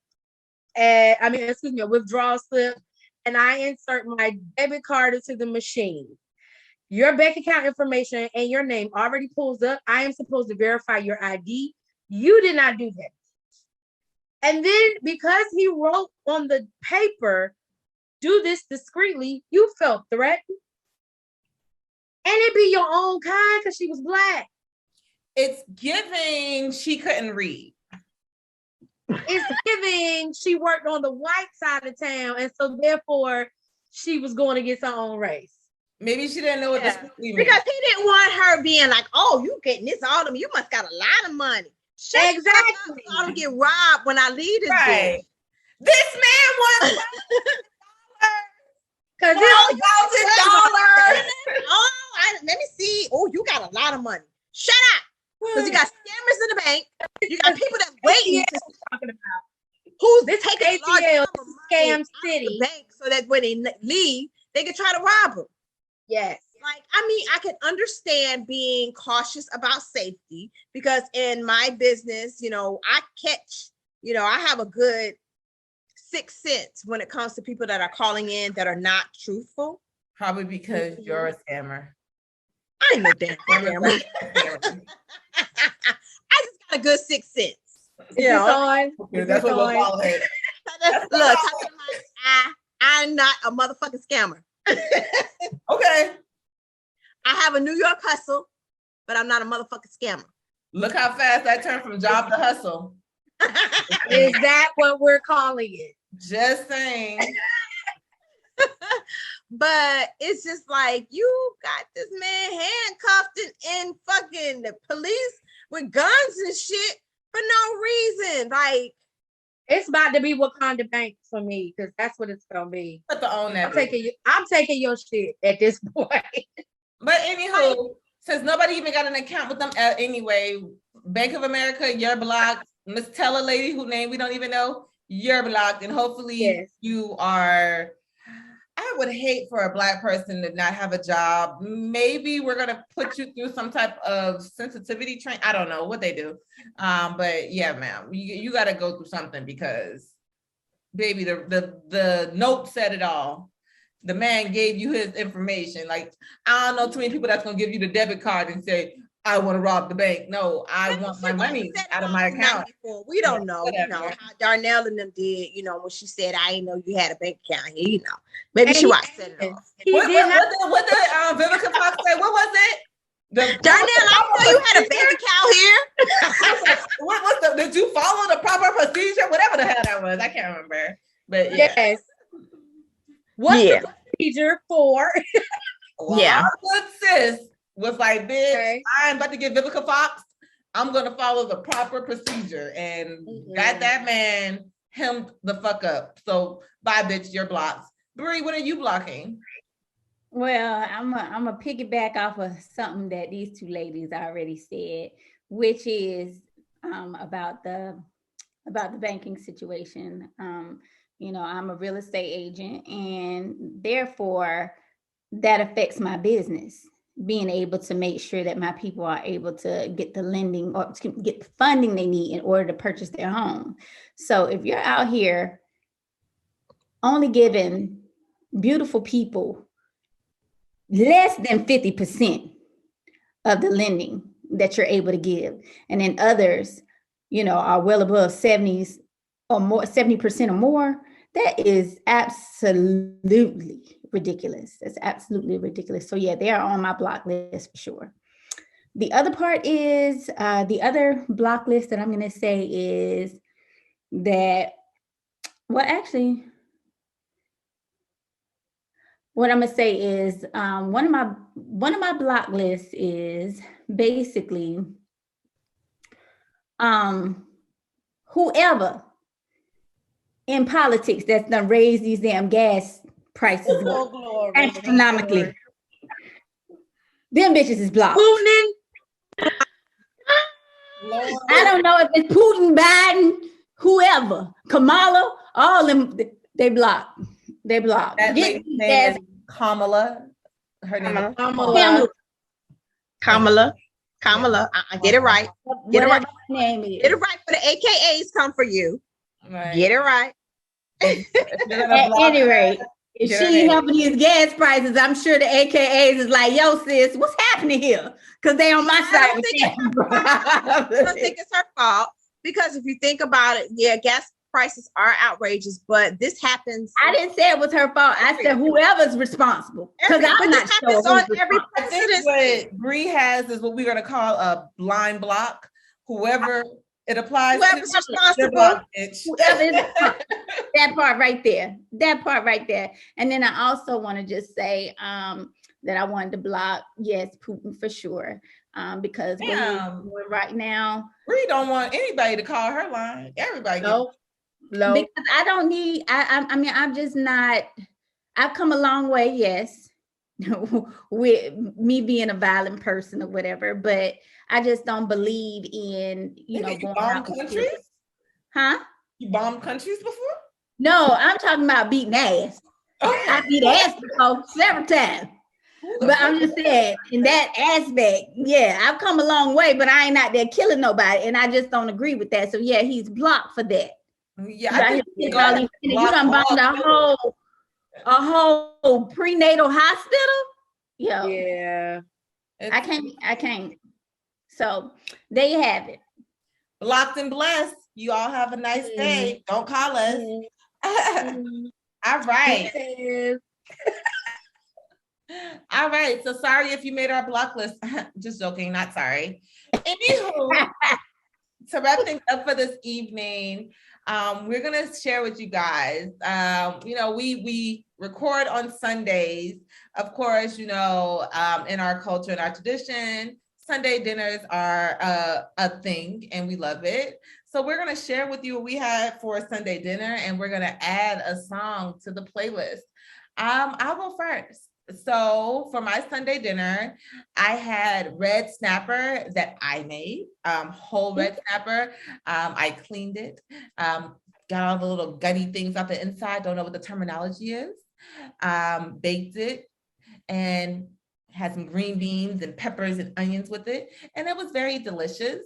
a withdrawal slip, and I insert my debit card into the machine, your bank account information and your name already pulls up. I am supposed to verify your ID. You did not do that. And then because he wrote on the paper, do this discreetly, you felt threatened. And it be your own kind because she was Black. It's giving she couldn't read. It's giving she worked on the white side of town, and so therefore she was going against her own race. Maybe she didn't know what this meant. Because he didn't want her being like, oh, you getting this all of me. You must got a lot of money. Exactly. I don't get robbed when I leave this right. This man wants because let me see. Oh, you got a lot of money. Shut up. Because you got scammers in the bank. You got people that's waiting to talking about who's this taking ATL scam city the bank so that when they leave, they can try to rob them. Yes. Like, I mean, I can understand being cautious about safety because in my business, I catch, I have a good sixth sense when it comes to people that are calling in that are not truthful. Probably because you're a scammer. I ain't no damn scammer. I just got a good sixth sense. That's what we'll call it. Look, I'm not a motherfucking scammer. Okay. I have a New York hustle, but I'm not a motherfucking scammer. Look how fast I turned from job to hustle. Is that what we're calling it? Just saying. But it's just like you got this man handcuffed and fucking the police with guns and shit for no reason. Like, it's about to be Wakanda Bank for me because that's what it's gonna be. Put the own that. I'm taking your shit at this point. But anywho, since nobody even got an account with them anyway, Bank of America, you're blocked. Miss Teller lady, whose name we don't even know, you're blocked, and hopefully you are. I would hate for a Black person to not have a job. Maybe we're gonna put you through some type of sensitivity training. I don't know what they do, but yeah, ma'am, you got to go through something because, baby, the note said it all. The man gave you his information. Like, I don't know too many people that's gonna give you the debit card and say, I want to rob the bank. No, I want my money out of my account. We don't know, how Darnell and them did, when she said, I didn't know you had a bank account here, Maybe she watched set it off. What did Vivica Fox say? What was it? Darnell, I didn't know you had a bank account here. Did you follow the proper procedure? Whatever the hell that was. I can't remember. But yeah. Yes. What's the procedure for? Well, our good sis was like, bitch, I'm about to get Vivica Fox. I'm going to follow the proper procedure and got that man hemmed the fuck up. So bye, bitch, you're blocked. Bree, what are you blocking? Well, I'm a piggyback off of something that these two ladies already said, which is about the banking situation. I'm a real estate agent, and therefore that affects my business, being able to make sure that my people are able to get the lending or to get the funding they need in order to purchase their home. So if you're out here only giving beautiful people less than 50% of the lending that you're able to give. And then others, are well above 70s or more, 70% or more. That is absolutely ridiculous. That's absolutely ridiculous. So yeah, they are on my block list for sure. The other part is the other block list that I'm going to say is that, well, actually, what I'm going to say is one of my block lists is basically whoever in politics that's done raise these damn gas prices Oh, glory. astronomically. Them bitches is blocked. Putin. I don't know if it's Putin, Biden, whoever, Kamala, all them, they blocked. They blocked. That lady's name is Kamala. Her name is Kamala. Get it right. Get it right. Name is. Get it right for the AKAs come for you. Right. Get it right. At any rate, if she ain't helping these gas prices, I'm sure the AKAs is like, yo, sis, what's happening here? Because they on my side. I don't think it's her fault. Because if you think about it, yeah, gas prices are outrageous, but this happens. I didn't say it was her fault. I said whoever's responsible. Because I'm not sure. On every I think what Bree has is what we're going to call a blind block. Whoever it applies whoever's to. responsible. Whoever is that part right there. That part right there. And then I also want to just say that I wanted to block, yes, Putin for sure. Because right now, Bree don't want anybody to call her line. Everybody. No. Because I don't need. I mean, I'm just not. I've come a long way, yes, with me being a violent person or whatever. But I just don't believe in You going bomb out countries? Huh? You bombed countries before? No, I'm talking about beating ass. I beat ass before several times. But I'm just saying, in that aspect, yeah, I've come a long way, but I ain't out there killing nobody, and I just don't agree with that. So yeah, he's blocked for that. Yeah, I think you done bombed a whole prenatal hospital. Yeah. I can't. So there you have it. Blocked and blessed. You all have a nice day. Don't call us. All right. All right. So sorry if you made our block list. Just joking, not sorry. Anywho, to wrap things up for this evening, we're gonna share with you guys. We record on Sundays. Of course, in our culture and our tradition, Sunday dinners are a thing, and we love it. So we're gonna share with you what we had for Sunday dinner, and we're gonna add a song to the playlist. I'll go first. So for my Sunday dinner, I had red snapper that I made, whole red snapper. I cleaned it, got all the little gutty things out the inside. Don't know what the terminology is. Baked it and had some green beans and peppers and onions with it. And it was very delicious.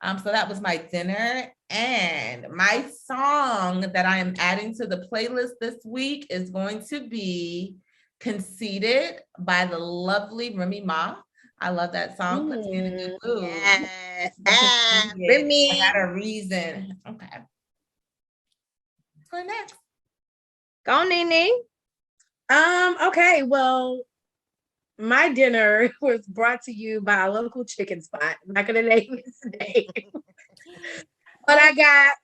So that was my dinner. And my song that I am adding to the playlist this week is going to be Conceited by the lovely Remy Ma. I love that song. Puts me in a good mood. Yes. Remy. I had a reason. Okay. Who's next? Go, Nene. Okay, well, my dinner was brought to you by a local chicken spot. I'm not gonna name its name. But I got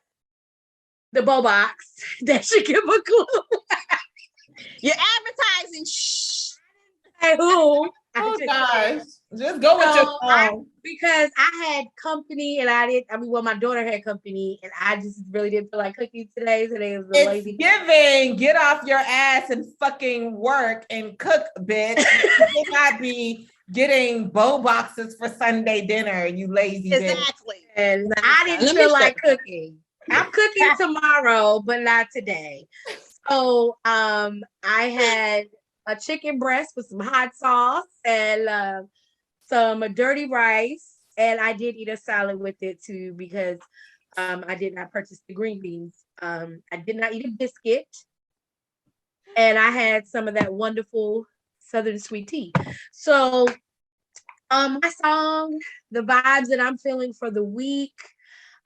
the Bo Box. That should give a clue. You're advertising. Shh. Hey, who? Oh gosh. Just go with your song. Because I had company and my daughter had company and I just really didn't feel like cooking today. Today was a lazy giving. Get off your ass and fucking work and cook, bitch. You should not be getting Bo boxes for Sunday dinner, you lazy bitch. Exactly. And I didn't feel like cooking. I'm cooking tomorrow, but not today. So I had a chicken breast with some hot sauce and some dirty rice, and I did eat a salad with it too because I did not purchase the green beans. I did not eat a biscuit, and I had some of that wonderful Southern sweet tea. So my song, the vibes that I'm feeling for the week,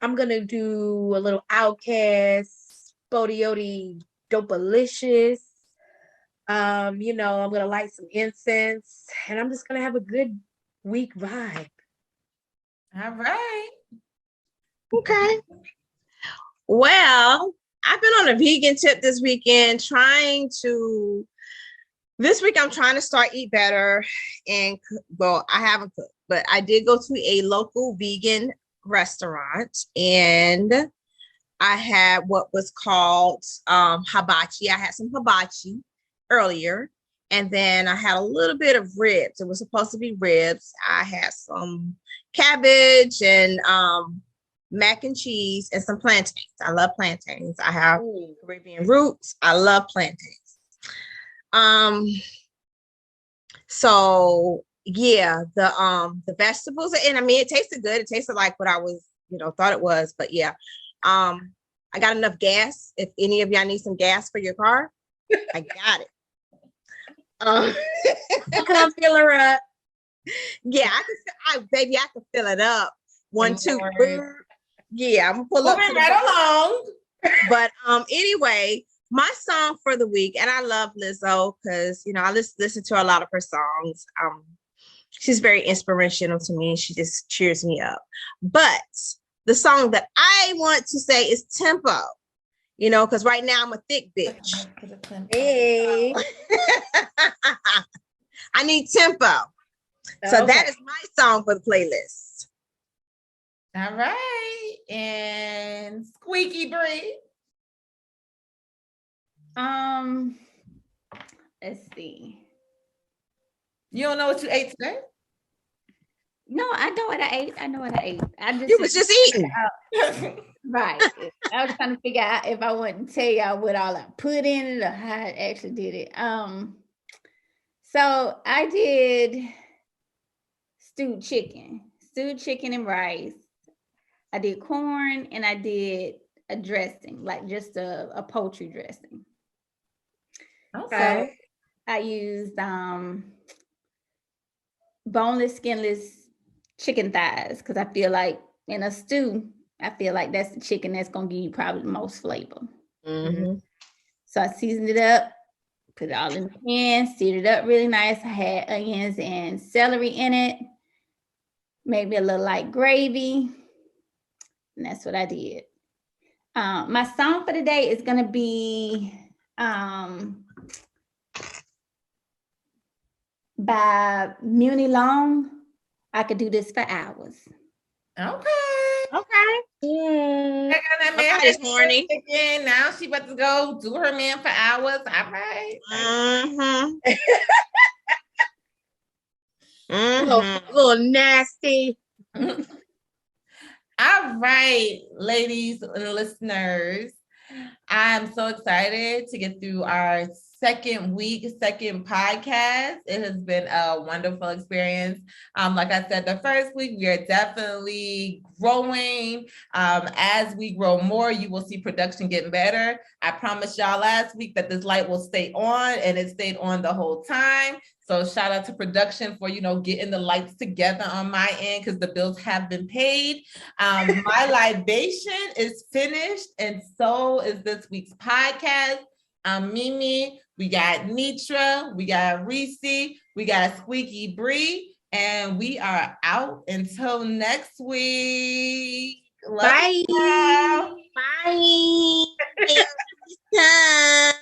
I'm gonna do a little Outcast, Bodioty, Dopalicious. I'm gonna light some incense and I'm just gonna have a good week vibe. All right. Okay. Well, I've been on a vegan tip this weekend, this week I'm trying to start eat better and I haven't cooked, but I did go to a local vegan restaurant and I had what was called hibachi. I had some hibachi earlier, and then I had a little bit of ribs. It was supposed to be ribs. I had some cabbage and mac and cheese and some plantains. I love plantains. I have Caribbean roots. I love plantains. So yeah, the vegetables, and I mean, it tasted good. It tasted like what I was, thought it was, but yeah. I got enough gas. If any of y'all need some gas for your car, I got it. Come fill her up. Yeah, I can fill it up. 1, 2. Yeah, I'm gonna pull up Moving right along. But anyway, my song for the week, and I love Lizzo because I listen to a lot of her songs. She's very inspirational to me. She just cheers me up. But the song that I want to say is Tempo. Because right now I'm a thick bitch. Hey. I need tempo. So that is my song for the playlist. All right. And Squeaky Bree. Let's see. You don't know what you ate today? No, I know what I ate. You was just eating. Right. I was trying to figure out if I wouldn't tell y'all what all I put in it or how I actually did it. So I did stewed chicken and rice. I did corn and I did a dressing, like just a poultry dressing. Okay. So I used boneless, skinless chicken thighs because I feel like in a stew, I feel like that's the chicken that's gonna give you probably the most flavor. Mm-hmm. So I seasoned it up, put it all in the pan, seared it up really nice. I had onions and celery in it, maybe a little light gravy, and that's what I did. My song for the day is gonna be by Muni Long. I could do this for hours. Okay. Yeah. That man Nobody's horny. Again, now she about to go do her man for hours. All right. Mm-hmm. A little nasty. All right, ladies and listeners. I'm so excited to get through our second podcast. It has been a wonderful experience. Like I said, the first week, we are definitely growing. As we grow more, you will see production getting better. I promised y'all last week that this light will stay on, and it stayed on the whole time. So shout out to production for, getting the lights together on my end because the bills have been paid. My libation is finished, and so is this week's podcast. Mimi, we got Nitra, we got Reese, we got Squeaky Bree, and we are out until next week. Love Bye. y'all. Bye.